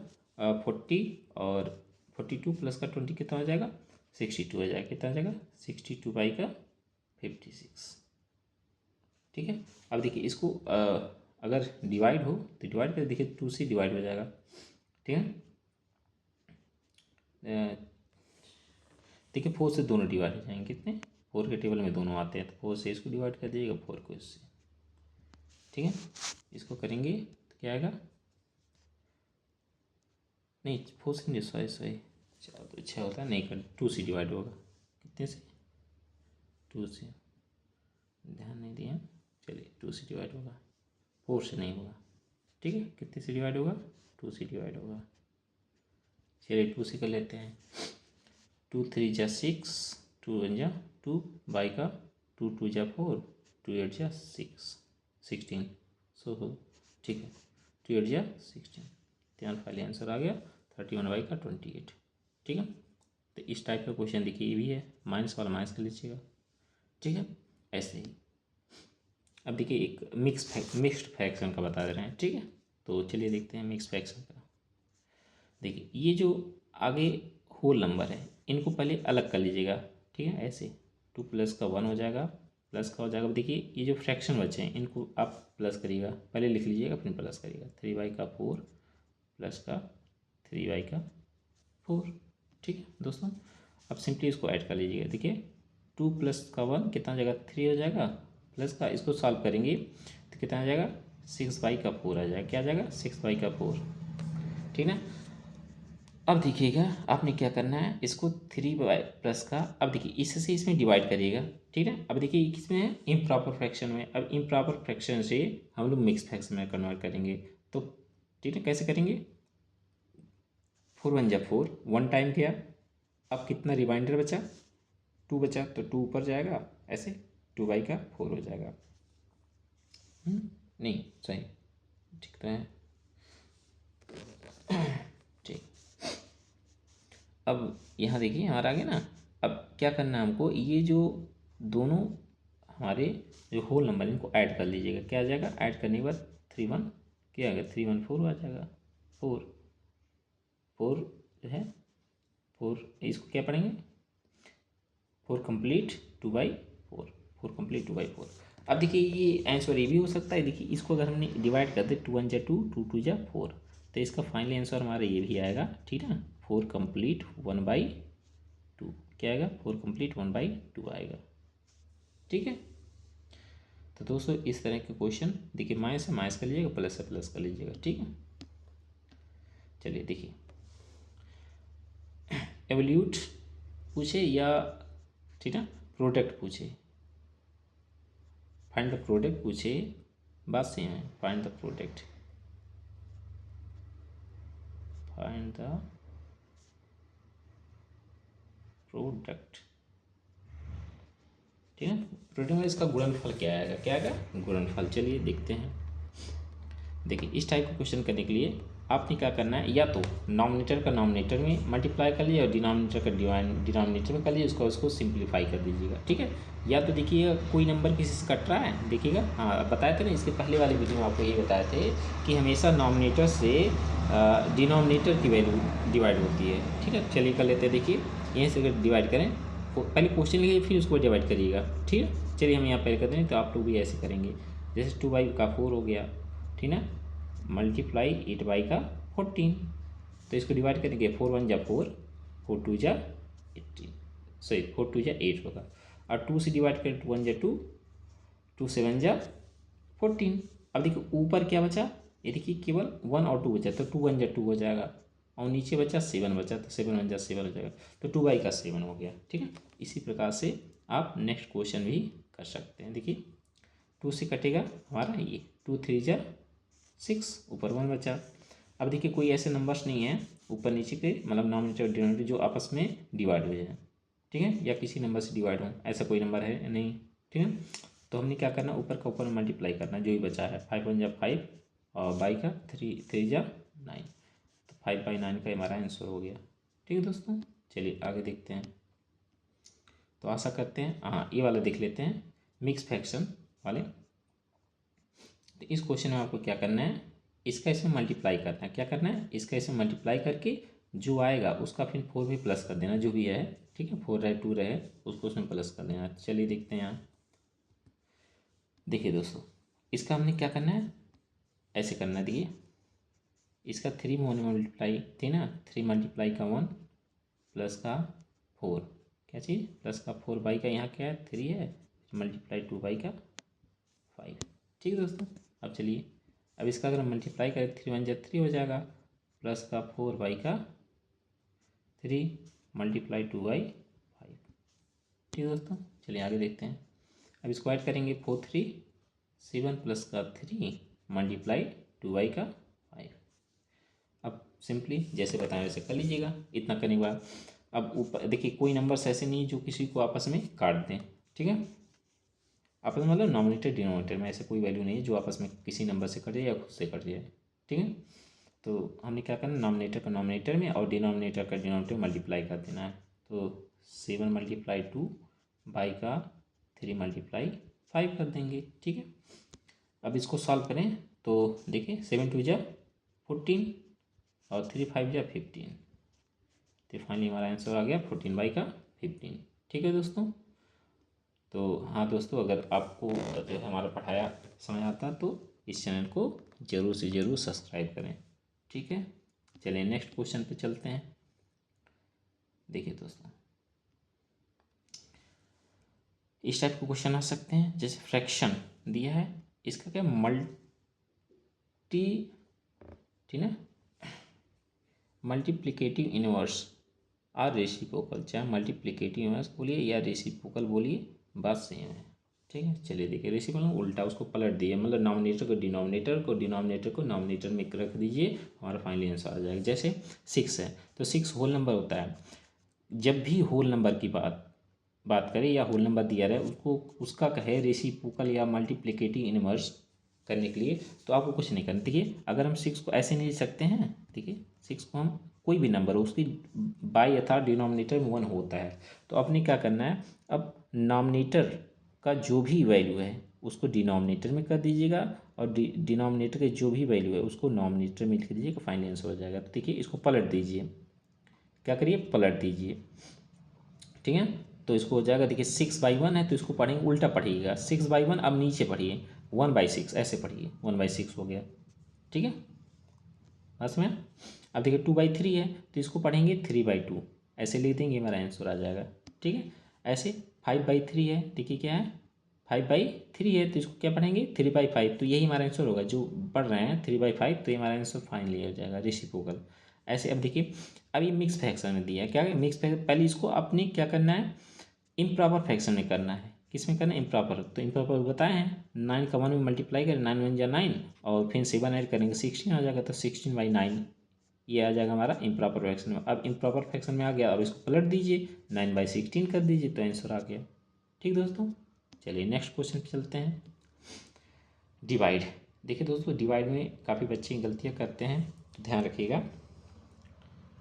40 और 42 प्लस का 20 कितना हो जाएगा? 62 हो जाएगा। कितना हो जाएगा? 62/56। ठीक है, अब देखिए इसको अगर डिवाइड हो तो डिवाइड कर, देखिए 2 से डिवाइड हो जाएगा। ठीक है, देखिए 4 से दोनों डिवाइड हो जाएंगे, कितने 4 के टेबल में दोनों आते हैं, तो 4 से इसको डिवाइड कर दीजिएगा, 4 को इससे, ठीक है। इसको करेंगे तो क्या आएगा, नहीं 4 से नहीं, सॉरी चलो तो 6 होता है, नहीं कर 2 से डिवाइड होगा, कितने से 2 से, ध्यान नहीं दिया, चलिए 2 से डिवाइड होगा, 4 से नहीं होगा, ठीक है। कितने से डिवाइड होगा, 2 से डिवाइड होगा, चलिए 2 से कर लेते हैं। 2 3 जा 6, 2 1 जा 2, बाई का 2 2 जा 4, 2 8 जा 6 16, सो हो ठीक है, 2 8 जा 16, तो फाइनली आंसर आ गया 31 बाई का 28, ठीक है। तो इस टाइप का क्वेश्चन देखिए ये भी है, माइनस वाला माइनस कर लीजिएगा, ठीक है। ऐसे ही अब देखिए एक मिक्स्ड फ्रैक्शन का बता दे रहे हैं, ठीक है। तो चलिए देखते हैं मिक्स फ्रैक्शन का। देखिए ये जो आगे होल नंबर है इनको पहले अलग कर लीजिएगा, ठीक है। ऐसे 2 प्लस का 1 हो जाएगा, प्लस का हो जाएगा। देखिए ये जो फ्रैक्शन बचे हैं इनको आप प्लस करिएगा, पहले लिख लीजिएगा फिर प्लस करिएगा। 3 बाई का 4 प्लस का 3 बाई का 4, ठीक है दोस्तों। अब सिंपली इसको ऐड कर लीजिएगा। देखिए 2 प्लस का 1 कितना हो जाएगा, 3 हो जाएगा, प्लस का इसको सॉल्व करेंगे तो कितना आ जाएगा, 6 बाई का 4 आ जाएगा। क्या आ जाएगा, 6 बाई का 4, ठीक है। अब देखिएगा आपने क्या करना है, इसको 3 बाई प्लस का, अब देखिए इससे इसमें डिवाइड करिएगा, ठीक है। अब देखिए किसमें है, इम्प्रॉपर फ्रैक्शन में। अब इम्प्रॉपर फ्रैक्शन से हम लोग मिक्स फ्रैक्शन में कन्वर्ट करेंगे, तो ठीक है कैसे करेंगे, 4 1 जा 4, 1 टाइम किया, अब कितना रिमाइंडर बचा, 2 बचा, तो 2 ऊपर जाएगा, ऐसे 2 बाई का 4 हो जाएगा। नहीं सही, ठीक तो है, ठीक। अब यहाँ देखिए हमारा आ गया ना। अब क्या करना है हमको, ये जो दोनों हमारे जो होल नंबर इनको ऐड कर लीजिएगा। क्या आ जाएगा, ऐड करने के बाद 3 1 क्या आ गया, 3 1 4 आ जाएगा, 4 4 जो है 4, इसको क्या पढ़ेंगे, 4 कंप्लीट 2 बाई 4, 4 कंप्लीट 2 बाई 4। अब देखिए ये आंसर ये भी हो सकता है, देखिए इसको अगर हमने डिवाइड कर दे 2 1 जा 2, 2 2 जा 4, तो इसका फाइनल आंसर हमारा ये भी आएगा, ठीक है ना, 4 कंप्लीट 1 बाई 2, क्या आएगा, 4 कंप्लीट 1 बाई 2 आएगा, ठीक है। तो दोस्तों इस तरह के क्वेश्चन देखिए माइनस से माइनस कर लीजिएगा, प्लस से प्लस कर लीजिएगा, ठीक है। चलिए देखिए एवल्यूट पूछे या ठीक है प्रोडक्ट पूछे, फाइंड द प्रोडक्ट पूछे, बात सेम है। Find the product, find the product, ठीक है। प्रोडक्ट में इसका गुणनफल क्या आएगा, क्या आएगा, गुणनफल। चलिए देखते हैं। देखिए इस टाइप का क्वेश्चन करने के लिए आपने क्या करना है, या तो नॉमिनेटर का नॉमिनेटर में मल्टीप्लाई कर लीजिए और डिनोमिनेटर का डिनोमिनेटर में कर लीजिए, उसको सिंप्लीफाई कर दीजिएगा, ठीक है। या तो देखिए कोई नंबर किसी से कट रहा है, देखिएगा हाँ बताए थे ना इसके पहले वाले वीडियो में आपको ये बताए थे कि हमेशा नॉमिनेटर से डिनोमिनेटर की वैल्यू डिवाइड होती है, ठीक है। चलिए कर लेते हैं। देखिए यहीं से अगर डिवाइड करें, पहले क्वेश्चन लिखिए फिर उसको डिवाइड करिएगा, ठीक है। चलिए हम यहाँ पहले कर दें, तो आप लोग भी ऐसे करेंगे। जैसे 2 बाई का 4 हो गया, ठीक है, मल्टीप्लाई 8 बाई का 14, तो इसको डिवाइड करेंगे, 4 1 जा 4, 4 2 जा 18, सॉरी 4 2 जा 8 होगा, और 2 से डिवाइड करें, 2 1 जा 2, 2 7 जा 14। अब देखिए ऊपर क्या बचा, ये देखिए केवल 1 और 2 बचा, तो 2 1 जा 2 हो जाएगा, और नीचे बचा 7 बचा, तो 7 1 जा 7 हो जाएगा, तो 2 बाई का 7 हो गया, ठीक है। इसी प्रकार से आप नेक्स्ट क्वेश्चन भी कर सकते हैं। देखिए 2 से कटेगा हमारा ये, 2 3 जा 6, ऊपर 1 बचा। अब देखिए कोई ऐसे नंबर्स नहीं है ऊपर नीचे के, मतलब नॉमिनेटर और डिनोमिनेटर जो आपस में डिवाइड हो जाए, ठीक है, या किसी नंबर से डिवाइड हो, ऐसा कोई नंबर है नहीं, ठीक है। तो हमने क्या करना, ऊपर का ऊपर मल्टीप्लाई करना, जो ही बचा है, 5 1 जा 5 और बाई का 3 3 जा 9, तो 5 बाई 9 का हमारा आंसर हो गया, ठीक है दोस्तों। चलिए आगे देखते हैं। तो आशा करते हैं, हाँ ये वाला देख लेते हैं, मिक्स फ्रैक्शन वाले। तो इस क्वेश्चन में आपको क्या करना है, इसका इसमें मल्टीप्लाई करना है। क्या करना है, इसका इसमें मल्टीप्लाई करके जो आएगा उसका फिर 4 भी प्लस कर देना, जो भी है, ठीक है, 4 रहे 2 रहे उसको उसमें प्लस कर देना। चलिए देखते हैं यहाँ। देखिए दोस्तों इसका हमने क्या करना है, ऐसे करना है। देखिए इसका 3 में मल्टीप्लाई थी ना, 3 मल्टीप्लाई का 1 प्लस का 4, क्या चीज़, प्लस का 4 का यहाँ क्या है 3 है, मल्टीप्लाई 2 का 5। ठीक है दोस्तों। अब चलिए, अब इसका अगर हम मल्टीप्लाई करें 3 1 जा 3 हो जाएगा, प्लस का 4 का 3 मल्टीप्लाई 2 5। ठीक है दोस्तों, चलिए आगे देखते हैं। अब इसको ऐड करेंगे 4 3 7 प्लस का 3 मल्टीप्लाई 2 का 5। अब सिंपली जैसे बताएं वैसे कर लीजिएगा। इतना करने के बाद अब ऊपर देखिए, कोई नंबर्स ऐसे नहीं जो किसी को आपस में काट दें। ठीक है, आपस में मतलब नॉमिनेटर डिनोमिनेटर में ऐसे कोई वैल्यू नहीं है जो आपस में किसी नंबर से कट जाए या खुद से कट जाए। ठीक है, तो हमने क्या करना, नॉमिनेटर का नॉमिनेटर में और डिनोमिनेटर का डिनोमिनेटर मल्टीप्लाई कर देना है। तो 7 मल्टीप्लाई 2 का 3 मल्टीप्लाई 5 कर देंगे। ठीक है, अब इसको सॉल्व करें तो देखिए 7 2 जा 14 और 3 5 जा 15। तो फाइनली हमारा आंसर आ गया 14 का 15। ठीक है दोस्तों। तो हाँ दोस्तों, अगर आपको जो है हमारा पढ़ाया समझ आता तो इस चैनल को ज़रूर से ज़रूर सब्सक्राइब करें। ठीक है, चलिए नेक्स्ट क्वेश्चन पे चलते हैं। देखिए दोस्तों, इस टाइप के क्वेश्चन आ सकते हैं, जैसे फ्रैक्शन दिया है, इसका क्या ठीक है, मल्टीप्लिकेटिव इनवर्स और रेसिप्रोकल, चाहे मल्टीप्लिकेटिव इनवर्स बोलिए या रेसिप्रोकल बोलिए, बात सेम है। ठीक है, चलिए देखिए, रेसिप्रोकल उल्टा उसको पलट दिए, मतलब नॉमिनेटर को डिनोमिनेटर को नॉमिनेटर में रख दीजिए, हमारा फाइनली आंसर आ जाएगा। जैसे 6 है तो 6 होल नंबर होता है। जब भी होल नंबर की बात करें या होल नंबर दिया रहे उसको, उसका कहे रेसिप्रोकल या मल्टीप्लिकेटिव इनवर्स करने के लिए, तो आपको कुछ नहीं करना। देखिए, अगर हम 6 को ऐसे नहीं लिख सकते हैं, देखिए 6 को हम कोई भी नंबर हो उसकी बाई अर्थात डिनोमिनेटर में 1 होता है, तो आपने क्या करना है, अब नॉमिनेटर का जो भी वैल्यू है उसको डिनोमिनेटर में कर दीजिएगा और डिनोमिनेटर के जो भी वैल्यू है उसको नॉमिनेटर में लिख दीजिएगा, फाइनल आंसर हो जाएगा। तो देखिए, इसको पलट दीजिए, क्या करिए, पलट दीजिए। ठीक है, तो इसको हो जाएगा, देखिए 6/1 है तो इसको पढ़ेंगे, उल्टा पढ़िएगा, 6/1, अब नीचे पढ़िए 1/6, ऐसे पढ़िए 1/6 हो गया। ठीक है, बस में। अब देखिए 2/3 है तो इसको पढ़ेंगे 3/2, ऐसे लिख देंगे, हमारा आंसर आ जाएगा। ठीक है, ऐसे 5/3 है, देखिए क्या है 5/3 है तो इसको क्या पढ़ेंगे 3/5, तो यही हमारा आंसर होगा, जो पढ़ रहे हैं 3/5, तो ये हमारा आंसर फाइनली हो जाएगा, रेसिप्रोकल। ऐसे अब देखिए, अब ये मिक्स फ्रैक्शन में दिया है, क्या है मिक्स फ्रैक्शन, पहले इसको अपने क्या करना है, इम्प्रॉपर फ्रैक्शन में करना है। किस में करना है, इम्प्रॉपर। तो इम्प्रॉपर बताए हैं, 9 का 1 में मल्टीप्लाई करें, 9 1 जा 9 और फिर 7 ऐड करेंगे 16 आ जाएगा, तो 16/9 ये आ जाएगा हमारा इम्प्रॉपर फ्रैक्शन में। अब इम्प्रॉपर फ्रैक्शन में आ गया और इसको पलट दीजिए, 9/16 कर दीजिए, तो आंसर आ गया। ठीक दोस्तों, चलिए नेक्स्ट क्वेश्चन पे चलते हैं। डिवाइड। देखिए दोस्तों, डिवाइड में काफ़ी बच्चे गलतियाँ करते हैं, तो ध्यान रखिएगा।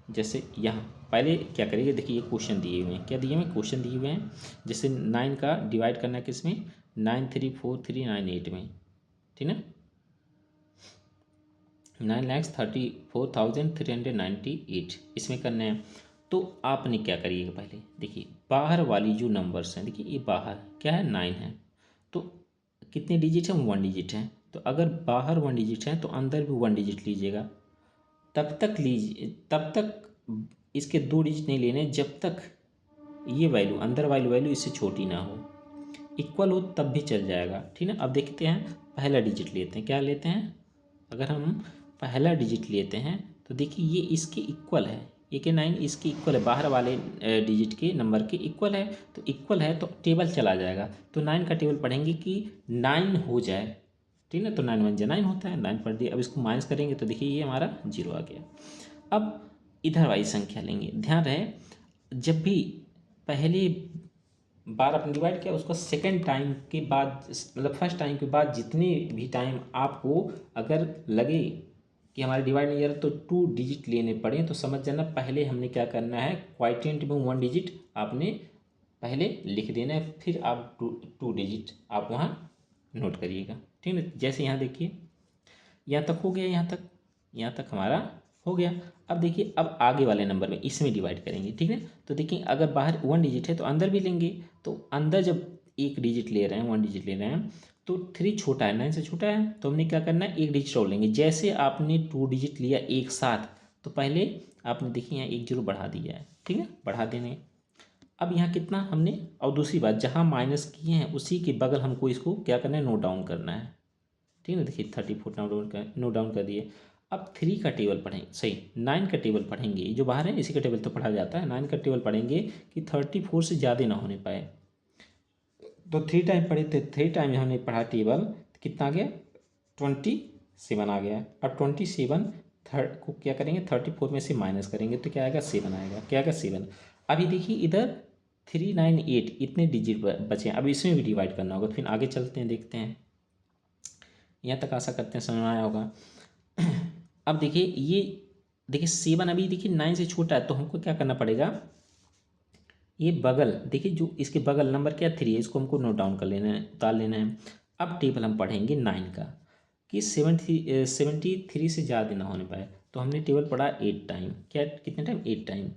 जैसे यहाँ पहले क्या करिएगा, देखिए ये क्वेश्चन दिए हुए हैं, क्या दिए हुए हैं, क्वेश्चन दिए हुए हैं। जैसे 9 का डिवाइड करना है किस में, 9,34398 में, ठीक ना, 9,34,398 इसमें करना है। तो आपने क्या करिएगा, पहले देखिए बाहर वाली जो नंबर्स हैं, देखिए ये बाहर क्या है 9 है, तो कितने डिजिट हैं, 1 डिजिट हैं। तो अगर बाहर 1 डिजिट है तो अंदर भी 1 डिजिट लीजिएगा, तब तक लीजिए, तब तक इसके 2 डिजिट नहीं लेने जब तक ये वैल्यू अंदर वाली वैल्यू इससे छोटी ना हो, इक्वल हो तब भी चल जाएगा। ठीक है, अब देखते हैं पहला डिजिट लेते हैं, क्या लेते हैं, अगर हम पहला डिजिट लेते हैं तो देखिए ये इसके इक्वल है, ये के 9 इसके इक्वल है, बाहर वाले डिजिट के नंबर के इक्वल है, तो इक्वल है तो टेबल चला जाएगा, तो 9 का टेबल पढ़ेंगे कि 9 हो जाए। ठीक है, तो 9 1 जा 9 होता है, 9 पढ़ दिया। अब इसको माइनस करेंगे तो देखिए ये हमारा 0 आ गया। अब इधर वाली संख्या लेंगे, ध्यान रहे जब भी पहले बार आपने डिवाइड किया उसको सेकेंड टाइम के बाद, मतलब फर्स्ट टाइम के बाद जितने भी टाइम आपको अगर लगे कि हमारे डिवाइड नहीं जा रहा तो 2 डिजिट लेने पड़े, तो समझ जाना पहले हमने क्या करना है, क्वाइटेंट में 1 डिजिट आपने पहले लिख देना है, फिर आप 2 डिजिट आप वहाँ नोट करिएगा। ठीक है, जैसे यहाँ देखिए यहाँ तक हो गया, यहाँ तक हमारा हो गया। अब देखिए, अब आगे वाले नंबर में इसमें डिवाइड करेंगे। ठीक है, तो देखिए अगर बाहर 1 डिजिट है तो अंदर भी लेंगे, तो अंदर जब 1 डिजिट ले रहे हैं, 1 डिजिट ले रहे हैं, तो 3 छोटा है, 9 से छोटा है, तो हमने क्या करना है 1 डिजिट और लेंगे। जैसे आपने 2 डिजिट लिया एक साथ, तो पहले आपने देखिए यहाँ 1 0 बढ़ा दिया है, ठीक है, बढ़ा देने अब यहाँ कितना हमने, और दूसरी बात जहाँ माइनस किए हैं उसी के बगल हमको इसको क्या करना है, नोट डाउन करना है। ठीक है ना, देखिए 34 नोट डाउन कर दिए। अब 3 का टेबल पढ़ेंगे, सही 9 का टेबल पढ़ेंगे, जो बाहर है इसी का टेबल तो पढ़ा जाता है। 9 का टेबल पढ़ेंगे कि 34 से ज़्यादा ना होने पाए। तो 3 टाइम पढ़े थे, 3 टाइम हमने पढ़ा टेबल, कितना आ गया 27 आ गया। अब 27 थर्ड को क्या करेंगे, 34 में से माइनस करेंगे तो क्या आएगा 7 आएगा। क्या आएगा 7। अभी देखिए इधर 3, 9, 8 इतने डिजिट बचे हैं, अब इसमें भी डिवाइड करना होगा। तो फिर आगे चलते हैं, देखते हैं। यहाँ तक आशा करते हैं समझ में आया होगा। अब देखिए ये, देखिए 7 अभी देखिए 9 से छोटा है, तो हमको क्या करना पड़ेगा, ये बगल देखिए जो इसके बगल नंबर क्या 3 है, इसको हमको नोट डाउन कर लेना है, उतार लेना है। अब टेबल हम पढ़ेंगे 9 का कि 73 से ज़्यादा ना होने पाए। तो हमने टेबल पढ़ा 8 टाइम, क्या कितने टाइम 8 टाइम,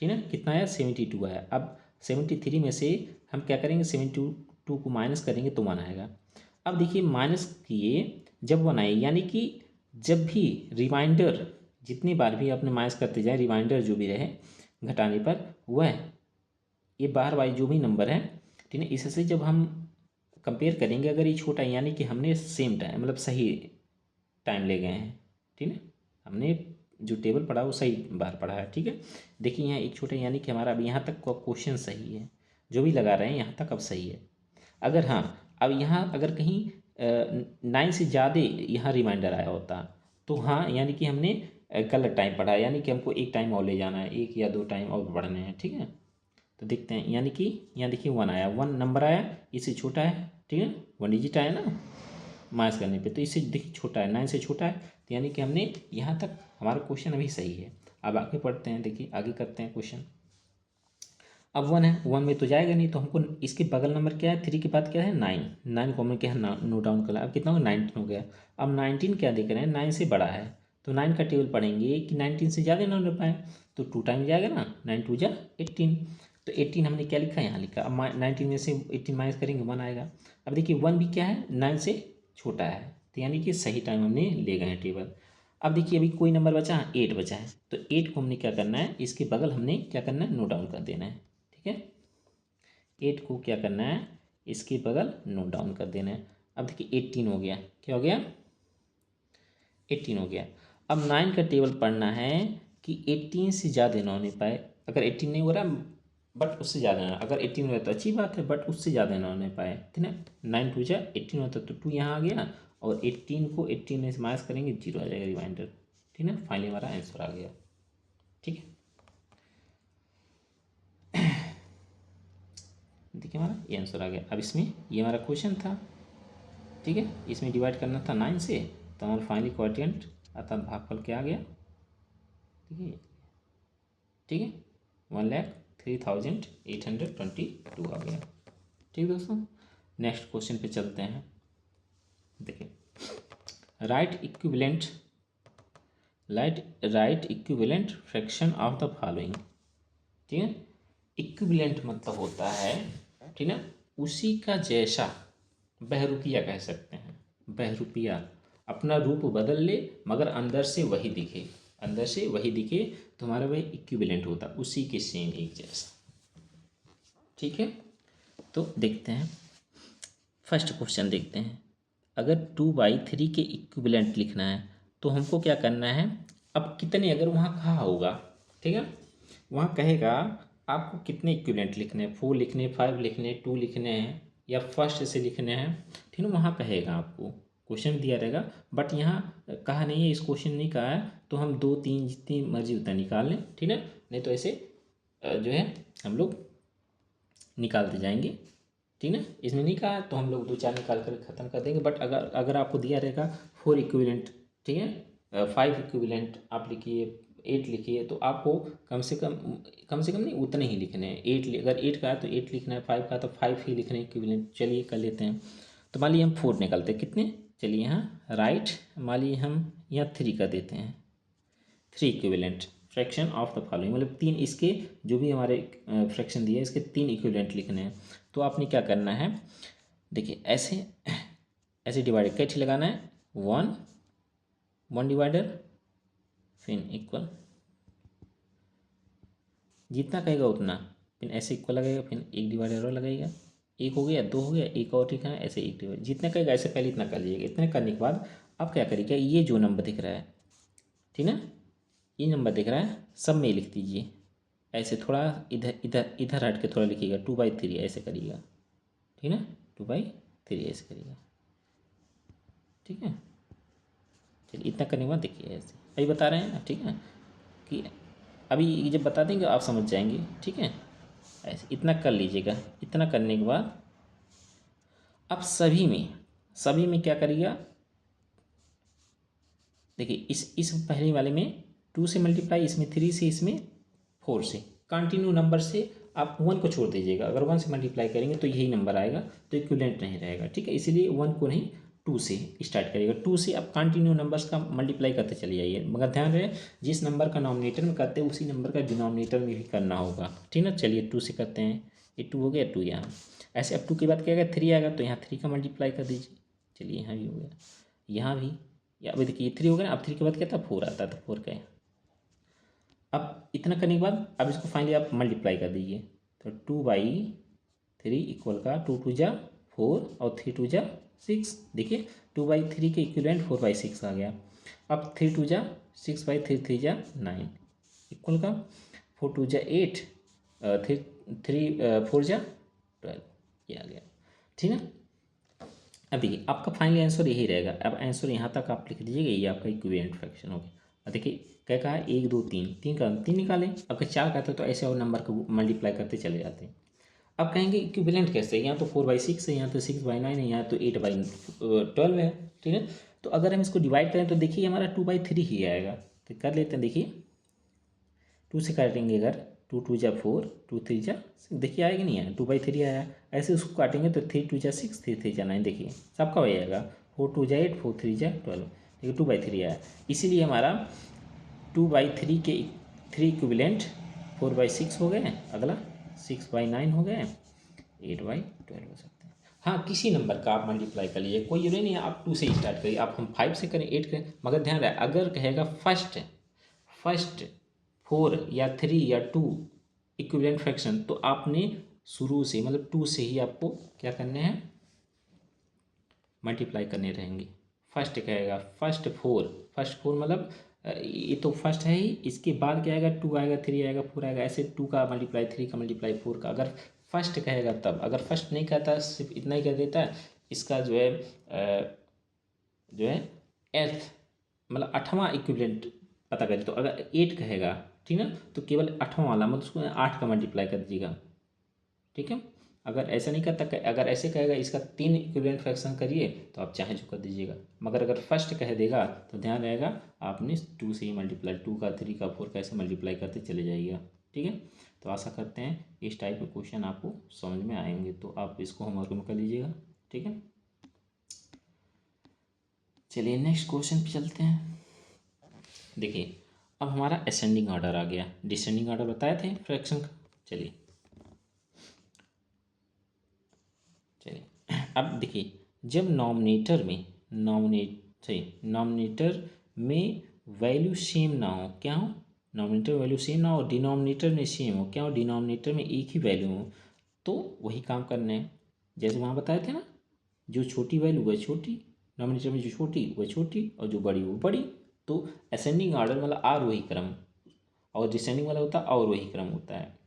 ठीक है। कितना आया 72 आया। अब 73 में से हम क्या करेंगे 72 को माइनस करेंगे तो 1 आएगा। अब देखिए माइनस किए जब 1 आए, यानी कि जब भी रिमाइंडर, जितनी बार भी आपने माइनस करते जाए, रिमाइंडर जो भी रहे घटाने पर, वह ये बाहर वाली जो भी नंबर है, ठीक है, इससे जब हम कंपेयर करेंगे, अगर ये छोटा है यानी कि हमने सेम टाइम मतलब सही टाइम ले गए हैं, ठीक है, हमने जो टेबल पढ़ा वो सही बार पढ़ा है। ठीक है, देखिए यहाँ एक छोटा यानी कि हमारा अब यहाँ तक का क्वेश्चन सही है, जो भी लगा रहे हैं यहाँ तक अब सही है। अगर हाँ, अब यहाँ अगर कहीं 9 से ज़्यादा यहाँ रिमाइंडर आया होता तो हाँ, यानी कि हमने गलत टाइम पढ़ा है, यानी कि हमको एक टाइम और ले जाना है, 1 या 2 टाइम और पढ़ने हैं। ठीक है, तो देखते हैं, यानी कि यहाँ देखिए 1 आया, 1 नंबर आया, इससे छोटा है, ठीक है, 1 डिजिट आया ना माइनस करने पे, तो इससे देखिए छोटा है, 9 से छोटा है, तो यानी कि हमने यहाँ तक हमारा क्वेश्चन अभी सही है। अब आगे पढ़ते हैं, देखिए आगे करते हैं क्वेश्चन। अब 1 है, 1 में तो जाएगा नहीं, तो हमको इसके बगल नंबर क्या है, 3 के बाद क्या है 9, 9 को हमने क्या है नोट डाउन करा। अब कितना होगा 19 हो गया। अब 19 क्या देख रहे हैं 9 से बड़ा है, तो 9 का टेबल पढ़ेंगे कि 19 से ज़्यादा ना हो पाए, तो 2 टाइम जाएगा ना, 9 2 जा 18, तो 18 हमने क्या लिखा है यहाँ लिखा। अब 19 में से 18 माइनस करेंगे 1 आएगा। अब देखिए 1 भी क्या है 9 से छोटा है, तो यानी कि सही टाइम हमने ले गए हैं टेबल। अब देखिए अभी कोई नंबर बचा है 8 बचा है, तो 8 को हमने क्या करना है, इसके बगल हमने क्या करना है नोट डाउन कर देना है। ठीक है, 8 को क्या करना है, इसके बगल नोट डाउन कर देना है। अब देखिए 18 हो गया, क्या हो गया 18 हो गया। अब 9 का टेबल पढ़ना है कि 18 से ज़्यादा ना होने पाए। अगर 18 नहीं हो रहा बट उससे ज़्यादा ना, अगर 18 हो तो अच्छी बात है, बट उससे ज़्यादा ना होने पाए, ठीक है। 9 2 जा 18 होता तो 2 यहाँ आ गया, और 18 को 18 में से माइनस करेंगे 0 आ जाएगा रिमाइंडर, ठीक है। फाइनली हमारा आंसर आ गया। ठीक है, देखिए हमारा ये आंसर आ गया। अब इसमें ये हमारा क्वेश्चन था, ठीक है, इसमें डिवाइड करना था 9 से, तो हमारा फाइनली क्वाड्रेंट अर्थात भागफल क्या आ गया, ठीक है, ठीक है 1,03,822 आ गया। ठीक दोस्तों, नेक्स्ट क्वेश्चन पे चलते हैं। देखिए right equivalent fraction of the following. ठीक है, इक्विवेलेंट मतलब होता है, ठीक है, उसी का जैसा, बहरूपिया कह सकते हैं। बहरूपिया अपना रूप बदल ले मगर अंदर से वही दिखे, अंदर से वही दिखे, तो हमारा वह इक्विवेलेंट होता, उसी के सेम एक जैसा। ठीक है, तो देखते हैं फर्स्ट क्वेश्चन देखते हैं। अगर 2/3 के इक्विवेलेंट लिखना है तो हमको क्या करना है, अब कितने, अगर वहाँ कहा होगा, ठीक है, वहाँ कहेगा आपको कितने इक्विवेलेंट लिखने हैं, 4 लिखने, 5 लिखने, 2 लिखने हैं, या फर्स्ट से लिखने हैं, ठीक है, वहाँ कहेगा आपको, क्वेश्चन दिया रहेगा। बट यहाँ कहा नहीं है, इस क्वेश्चन नहीं कहा है, तो हम 2 3 जितनी मर्जी उतना निकाल लें, ठीक है, नहीं तो ऐसे जो है हम लोग निकालते जाएंगे। ठीक है, इसमें नहीं कहा तो हम लोग 2 4 निकाल कर ख़त्म कर देंगे। बट अगर आपको दिया रहेगा 4 इक्विवेलेंट, ठीक है, 5 इक्विवेलेंट आप लिखिए, 8 लिखिए, तो आपको कम से कम नहीं उतने ही लिखने हैं। अगर 8 का है तो 8 लिखना है, 5 का तो 5 ही लिखने हैं इक्विवेलेंट। चलिए कर लेते हैं। तो मान लीजिए हम 4 निकालते हैं, कितने, चलिए यहाँ राइट, मान लीजिए हम यहाँ 3 कर देते हैं, 3 equivalent fraction of the following, मतलब 3 इसके जो भी हमारे फ्रैक्शन दिए इसके 3 इक्विवेलेंट लिखने हैं। तो आपने क्या करना है, देखिए ऐसे ऐसे डिवाइडर कैसे लगाना है, 1 डिवाइडर फिर इक्वल, जितना कहेगा उतना, फिर ऐसे इक्वल लगेगा, फिर एक डिवाइडर और लगेगा, एक हो गया, दो हो गया, एक और ठीक है, ऐसे एक डिवाइड जितना करेगा ऐसे पहले इतना कर लीजिएगा। इतने करने के बाद आप क्या करिएगा, ये जो नंबर दिख रहा है ठीक ना, ये नंबर दिख रहा है सब में लिख दीजिए। ऐसे थोड़ा इधर इधर इधर हट के थोड़ा लिखिएगा, 2/3 ऐसे करिएगा ठीक ना, 2/3 ऐसे करिएगा ठीक है। चलिए इतना करने के बाद देखिए ऐसे अभी बता रहे हैं ठीक है, कि अभी जब बता देंगे आप समझ जाएंगे ठीक है। ऐसे इतना कर लीजिएगा। इतना करने के बाद अब सभी में क्या करिएगा, देखिए इस पहले वाले में 2 से मल्टीप्लाई, इसमें 3 से, इसमें 4 से, कंटिन्यू नंबर से आप 1 को छोड़ दीजिएगा। अगर 1 से मल्टीप्लाई करेंगे तो यही नंबर आएगा, तो इक्विवेलेंट नहीं रहेगा ठीक है। इसीलिए 1 को नहीं 2 से स्टार्ट करिएगा। 2 से आप कंटिन्यू नंबर्स का मल्टीप्लाई करते चले जाइए, मगर ध्यान रहे जिस नंबर का नॉमिनेटर में करते हैं उसी नंबर का डिनोमिनेटर में भी करना होगा ठीक ना। चलिए 2 से करते हैं, ये 2 हो गया, 2 यहाँ ऐसे। अब 2 के बाद क्या आएगा, 3 आएगा, तो यहाँ 3 का मल्टीप्लाई कर दीजिए। चलिए यहाँ भी हो गया, यहाँ भी, या अभी देखिए 3 हो गया ना। अब 3 के बाद क्या था, 4 आता, तो 4 का है। अब इतना करने के बाद अब इसको फाइनली आप मल्टीप्लाई कर दीजिए, तो 2/3 इक्वल का 2 2 जा 4 और 3 2 जा 6। देखिए 2/3 के इक्विवेलेंट 4/6 आ गया। अब 3 2 जा 6/3 3 जा 9 इक्वल का 4 2 जा 8, 4 जा 12, ये आ गया ठीक है। अब देखिए आपका फाइनल आंसर यही रहेगा। अब आंसर यहाँ तक आप लिख दीजिएगा, ये आपका इक्विवेलेंट फ्रैक्शन हो गया। अब देखिए क्या कहा है, 1 2 3, 3 का 3 निकालें। अब अगर 4 कहते तो ऐसे और नंबर को मल्टीप्लाई करते चले जाते हैं। अब कहेंगे इक्विवेलेंट कैसे, यहाँ तो 4/6 है, यहाँ तो 6/9 है, यहाँ तो 8/12 है ठीक है। तो अगर हम इसको डिवाइड करें तो देखिए हमारा 2/3 ही आएगा। तो कर लेते हैं, देखिए 2 से काटेंगे अगर, 2 2 जा 4, 2 3 जा 6, देखिए आएगा नहीं आया, 2/3 आया। ऐसे उसको काटेंगे तो 3 2 जा 6, 3 3 जा 9, देखिए सबका वही आएगा। 4 2 जा 8, 4 3 जा 12, देखिए 2/3 आया। इसीलिए हमारा 2/3 के 3 इक्विवेलेंट 4/6 हो गए, अगला 6/9 हो गए, 8/12 हो सकते हैं। हाँ किसी नंबर का आप मल्टीप्लाई कर लीजिए, कोई जरूरी नहीं है आप 2 से स्टार्ट करिए, आप हम 5 से करें, 8 करें, मगर ध्यान रहे अगर कहेगा फर्स्ट 4 या 3 या 2 इक्विवेलेंट फ्रैक्शन, तो आपने शुरू से मतलब 2 से ही आपको क्या करने हैं, मल्टीप्लाई करने रहेंगे। फर्स्ट कहेगा फर्स्ट 4 मतलब ये तो फर्स्ट है ही, इसके बाद क्या आएगा, 2 आएगा, 3 आएगा, 4 आएगा, ऐसे 2 का मल्टीप्लाई, 3 का मल्टीप्लाई, 4 का। अगर फर्स्ट कहेगा तब, अगर फर्स्ट नहीं कहता सिर्फ इतना ही कर देता है, इसका जो है एथ मतलब 8वां इक्विवेलेंट पता करें, तो अगर 8 कहेगा ठीक है, तो केवल 8वां वाला मतलब उसको 8 का मल्टीप्लाई कर दीजिएगा ठीक है। अगर ऐसा नहीं करता, अगर ऐसे कहेगा इसका 3 इक्विवेलेंट फ्रैक्शन करिए, तो आप चाहे जो कर दीजिएगा। मगर अगर फर्स्ट कह देगा तो ध्यान रहेगा आपने 2 से ही मल्टीप्लाई, 2 का 3 का 4 का ऐसे मल्टीप्लाई करते चले जाइएगा ठीक है। तो आशा करते हैं इस टाइप के क्वेश्चन आपको समझ में आएंगे, तो आप इसको होमवर्क में कर लीजिएगा ठीक है। चलिए नेक्स्ट क्वेश्चन पे चलते हैं। देखिए अब हमारा असेंडिंग ऑर्डर आ गया, डिसेंडिंग ऑर्डर बताए थे फ्रैक्शन का। चलिए अब देखिए जब नॉमिनेटर में वैल्यू सेम ना हो, क्या हो, नॉमिनेटर वैल्यू सेम ना हो, डिनोमिनेटर में सेम हो, क्या हो, डिनोमिनेटर में एक ही वैल्यू हो, तो वही काम करना है जैसे वहाँ बताए थे ना, जो छोटी वैल्यू वह छोटी, नॉमिनेटर में जो छोटी वह छोटी और जो बड़ी वो बड़ी। तो असेंडिंग ऑर्डर मतलब आरोही क्रम, और डिसेंडिंग वाला होता है अवरोही क्रम होता है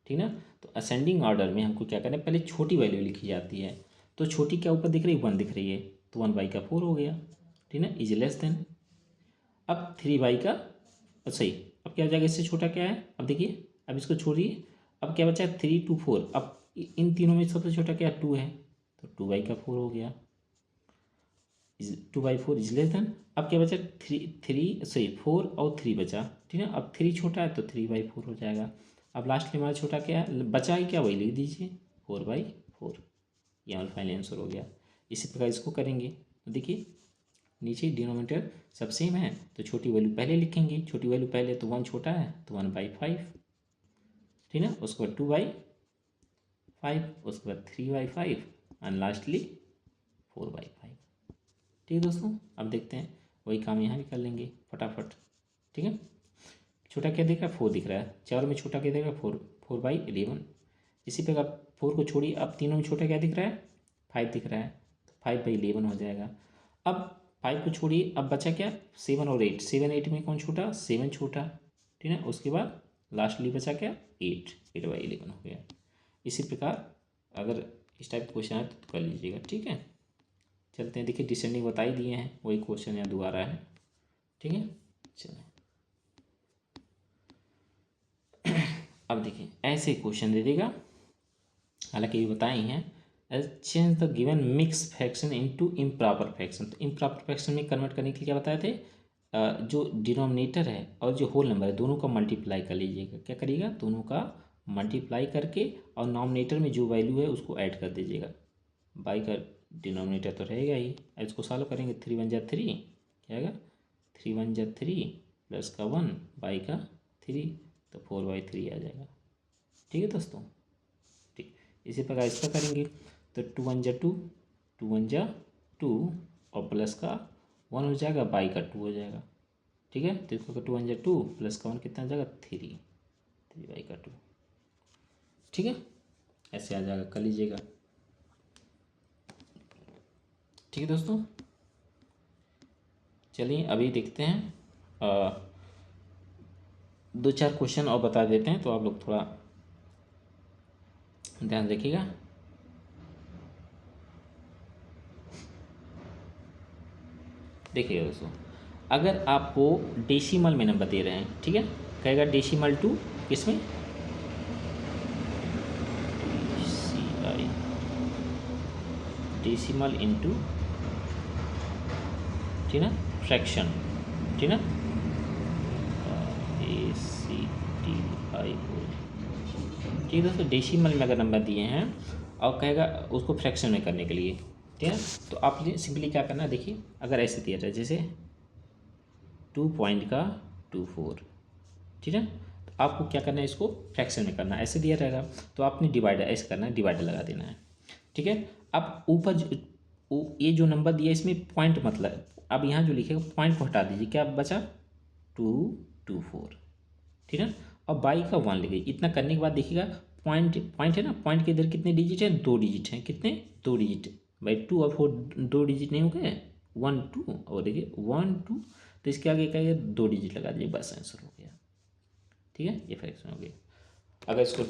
ठीक ना। तो असेंडिंग ऑर्डर में हमको क्या करना है, पहले छोटी वैल्यू लिखी जाती है। तो छोटी क्या ऊपर दिख रही है, 1 दिख रही है, तो 1/4 हो गया ठीक ना, इज लेस देन। अब 3 का सही, अब क्या हो जाएगा, इससे छोटा क्या है, अब देखिए अब इसको छोड़िए, अब क्या बचा है 3 2 4। अब इन तीनों में सबसे छोटा क्या है, 2 है, तो 2/4 हो गया, 2/4 इज लेस देन। अब क्या बचा, 4 और 3 बचा ठीक है। अब 3 छोटा है तो 3/4 हो जाएगा। अब लास्ट में हमारा छोटा क्या है, बचा है क्या, वही लिख दीजिए 4/4, ये हमारा फाइनल आंसर हो गया। इसी प्रकार इसको करेंगे तो देखिए नीचे डिनोमिनेटर सब सेम है, तो छोटी वैल्यू पहले लिखेंगे, छोटी वैल्यू पहले, तो 1 छोटा है तो 1/5 ठीक है, उसके बाद 2/5, उसके बाद 3/5 एंड लास्टली 4/5 ठीक है दोस्तों। अब देखते हैं वही काम यहाँ भी कर लेंगे फटाफट ठीक है। छोटा क्या दिख रहा है, 4 दिख रहा है, चारों में छोटा क्या दिख रहा है, 4/11 इसी प्रकार 4 को छोड़िए, अब तीनों में छोटा क्या दिख रहा है, 5 दिख रहा है, तो 5/11 हो जाएगा। अब 5 को छोड़िए, अब बचा क्या, 7 और 8, 7 8 में कौन छोटा, 7 छोटा, ठीक है। उसके बाद लास्टली बचा क्या, 8/11 हो गया। इसी प्रकार अगर इस टाइप क्वेश्चन है तो कर लीजिएगा, ठीक है। चलते हैं, देखिए डिसेंडिंग बता ही दिए हैं, वही क्वेश्चन यहाँ दोबारा है, ठीक है। चलिए अब देखिए ऐसे क्वेश्चन दे देगा, हालांकि ये बताए ही हैं, change the given mix fraction into improper fraction. तो इम्प्रॉपर फ्रैक्शन में कन्वर्ट करने के लिए क्या बताए थे, जो डिनोमिनेटर है और जो होल नंबर है दोनों का मल्टीप्लाई कर लीजिएगा। क्या करिएगा, दोनों का मल्टीप्लाई करके और नॉमिनेटर में जो वैल्यू है उसको ऐड कर दीजिएगा। बाई का डिनोमिनेटर तो रहेगा ही, इसको सॉल्व करेंगे, 3 1 जा 3, क्या आएगा, 3 1 जा 3 प्लस का 1 बाई का 3, तो 4/3 आ जाएगा, ठीक है दोस्तों। ठीक, इसी प्रकार इसका करेंगे, तो 2 1 जा 2, 2 1 जा 2 और प्लस का 1 हो जाएगा, बाई का 2 हो जाएगा, ठीक है। तो इसको 2 1 जा 2 प्लस का 1 कितना आ जाएगा, 3/2, ठीक है। ऐसे आ जाएगा, कर लीजिएगा, ठीक है दोस्तों। चलिए अभी देखते हैं, 2 4 क्वेश्चन और बता देते हैं, तो आप लोग थोड़ा ध्यान रखिएगा। देखिए दोस्तों, अगर आपको डेसिमल में नंबर दे रहे हैं, ठीक है, कहेगा डेसिमल टू किसमें, CI डेसिमल इनटू, ठीक ना, फ्रैक्शन, ठीक ना, ACTIO, ठीक है दोस्तों। डेसिमल में अगर नंबर दिए हैं और कहेगा उसको फ्रैक्शन में करने के लिए, ठीक है, तो आप सिंपली क्या करना है, देखिए अगर ऐसे दिया जाए जैसे 2.24, ठीक है, तो आपको क्या करना है, इसको फ्रैक्शन में करना है। ऐसे दिया रहेगा तो आपने डिवाइडर ऐसे करना है, डिवाइडर लगा देना है, ठीक है। अब ऊपर ये जो नंबर दिया इसमें पॉइंट मतलब, अब यहाँ जो लिखेगा पॉइंट को हटा दीजिए, क्या बचा 224, ठीक है, और बाई का 1 लिखिए। इतना करने के बाद देखिएगा पॉइंट है ना, पॉइंट के इधर कितने डिजिट हैं, 2 डिजिट हैं, कितने, 2 डिजिट, भाई 2 और 4 2 डिजिट नहीं हो गए, 1 2, और देखिए 1 2, तो इसके आगे क्या है, 2 डिजिट लगा दीजिए, बस आंसर हो गया, ठीक है। ये फ्रैक्शन हो गया। अगर इसको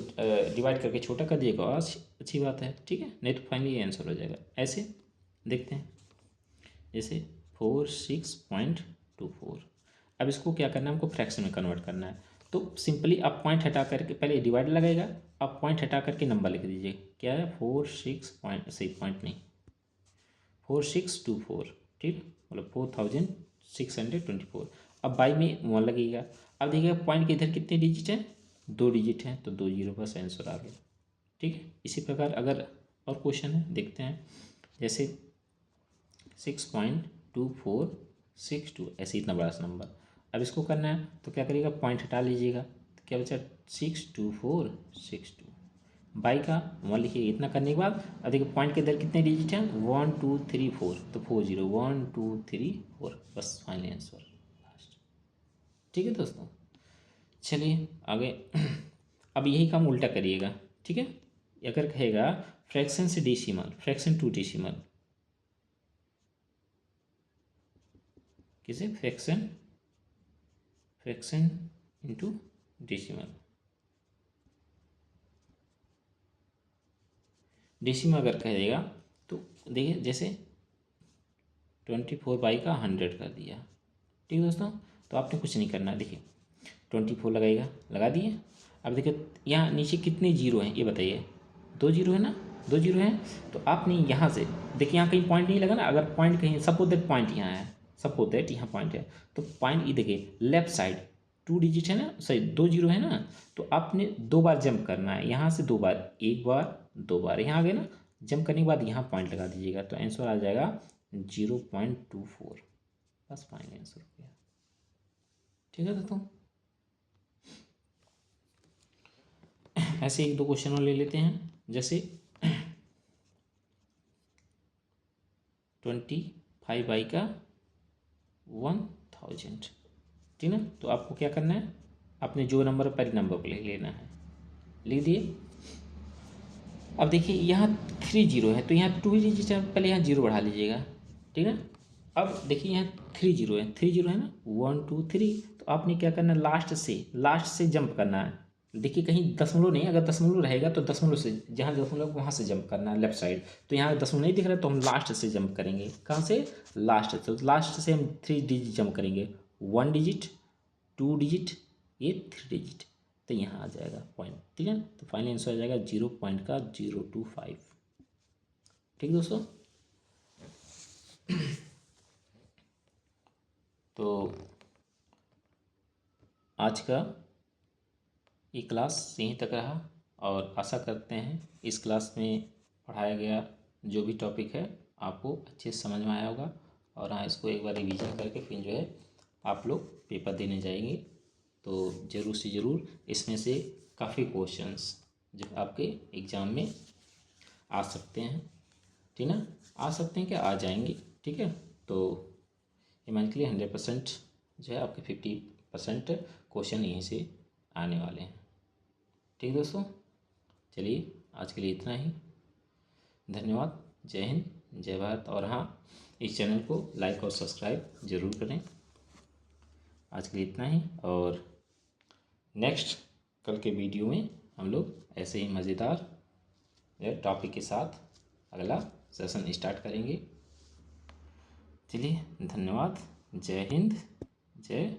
डिवाइड करके छोटा कर दिएगा और अच्छी बात है, ठीक है, नहीं तो फाइनली ये आंसर हो जाएगा। ऐसे देखते हैं, जैसे 46.24, अब इसको क्या करना है, हमको फ्रैक्शन में कन्वर्ट करना है। तो सिंपली आप पॉइंट हटा करके, पहले डिवाइड लगेगा, आप पॉइंट हटा करके नंबर लिख दीजिए, क्या है 4624, ठीक, मतलब 4624। अब बाई में 1 लगेगा। अब देखिएगा पॉइंट के इधर कितने डिजिट हैं, 2 डिजिट हैं, तो 2 0 बस आंसर आ गया, ठीक है। इसी प्रकार अगर और क्वेश्चन है देखते हैं, जैसे 6.2462, ऐसे इतना बड़ा सा नंबर। अब इसको करना है तो क्या करिएगा, पॉइंट हटा लीजिएगा, तो क्या बचा 62462, बाई का 1 लिखिए। इतना करने के बाद अब देखिए पॉइंट के इधर कितने डिजिट हैं, 1 2 3 4, तो 40 1 2 3 4, बस फाइनल आंसर लास्ट, ठीक है दोस्तों। चलिए आगे अब यही काम उल्टा करिएगा, ठीक है। अगर कहेगा फ्रैक्शन से डेसिमल, फ्रैक्शन टू डेसिमल, किसे, फ्रैक्शन इनटू डेसिमल, डेसिमल अगर कहेगा तो देखिए जैसे 24 बाई का 100 कर दिया, ठीक है दोस्तों। तो आपने कुछ नहीं करना, देखिए 24 लगाइएगा, लगा दिए। अब देखिए यहाँ नीचे कितने जीरो हैं ये बताइए, 2 जीरो है ना, 2 जीरो हैं, तो आपने यहाँ से देखिए, यहाँ कहीं पॉइंट नहीं लगा ना, अगर पॉइंट कहीं सपोज दैट पॉइंट यहाँ है, सपोज दैट यहाँ पॉइंट है, तो पॉइंट ये देखिए लेफ्ट साइड 2 डिजिट है ना, सॉरी 2 जीरो है ना, तो आपने 2 बार जंप करना है, यहाँ से 2 बार, 1 बार 2 बार, यहाँ आ गए ना, जंप करने के बाद यहाँ पॉइंट लगा दीजिएगा, तो आंसर आ जाएगा 0.24, बस फाइनल आंसर हो गया, ठीक है दोस्तों। ऐसे 1 2 क्वेश्चन और ले लेते हैं, जैसे 25 बाई का 1000, ठीक ना। तो आपको क्या करना है, अपने जो नंबर पहले नंबर को लिख लेना है, लिख दिए। अब देखिए यहाँ 3 जीरो है तो यहाँ 2 डिजिट है, पहले यहाँ 0 बढ़ा लीजिएगा, ठीक है। अब देखिए यहाँ 3 जीरो है, 3 जीरो है ना, 1 2 3, तो आपने क्या करना है, लास्ट से जंप करना है। देखिए कहीं दशमलव नहीं, अगर दशमलव रहेगा तो दशमलव से, जहाँ दशमलव वहाँ से जंप करना है लेफ्ट साइड। तो यहाँ दशमलव नहीं दिख रहा है तो हम लास्ट से जंप करेंगे। कहाँ से? लास्ट से। तो लास्ट से हम 3 डिजिट जंप करेंगे, 1 डिजिट, 2 डिजिट, ये 3 डिजिट, तो यहाँ आ जाएगा पॉइंट, ठीक है। तो फाइनल आंसर आ जाएगा 0.025। ठीक दोस्तों, तो आज का ये क्लास यहीं तक रहा और आशा करते हैं इस क्लास में पढ़ाया गया जो भी टॉपिक है आपको अच्छे से समझ में आया होगा। और हाँ, इसको एक बार रिवीजन करके फिर जो है आप लोग पेपर देने जाएंगे तो ज़रूर से ज़रूर इसमें से काफ़ी क्वेश्चंस जो आपके एग्ज़ाम में आ सकते हैं, ठीक ना, आ सकते हैं, क्या आ जाएंगे, ठीक है। तो ये मान के लिए 100% जो है आपके 50% क्वेश्चन यहीं से आने वाले हैं। ठीक दोस्तों, चलिए आज के लिए इतना ही। धन्यवाद। जय हिंद, जय भारत। और हाँ, इस चैनल को लाइक और सब्सक्राइब ज़रूर करें। आज के लिए इतना ही, और नेक्स्ट कल के वीडियो में हम लोग ऐसे ही मज़ेदार टॉपिक के साथ अगला सेशन स्टार्ट करेंगे। चलिए, धन्यवाद। जय हिंद, जय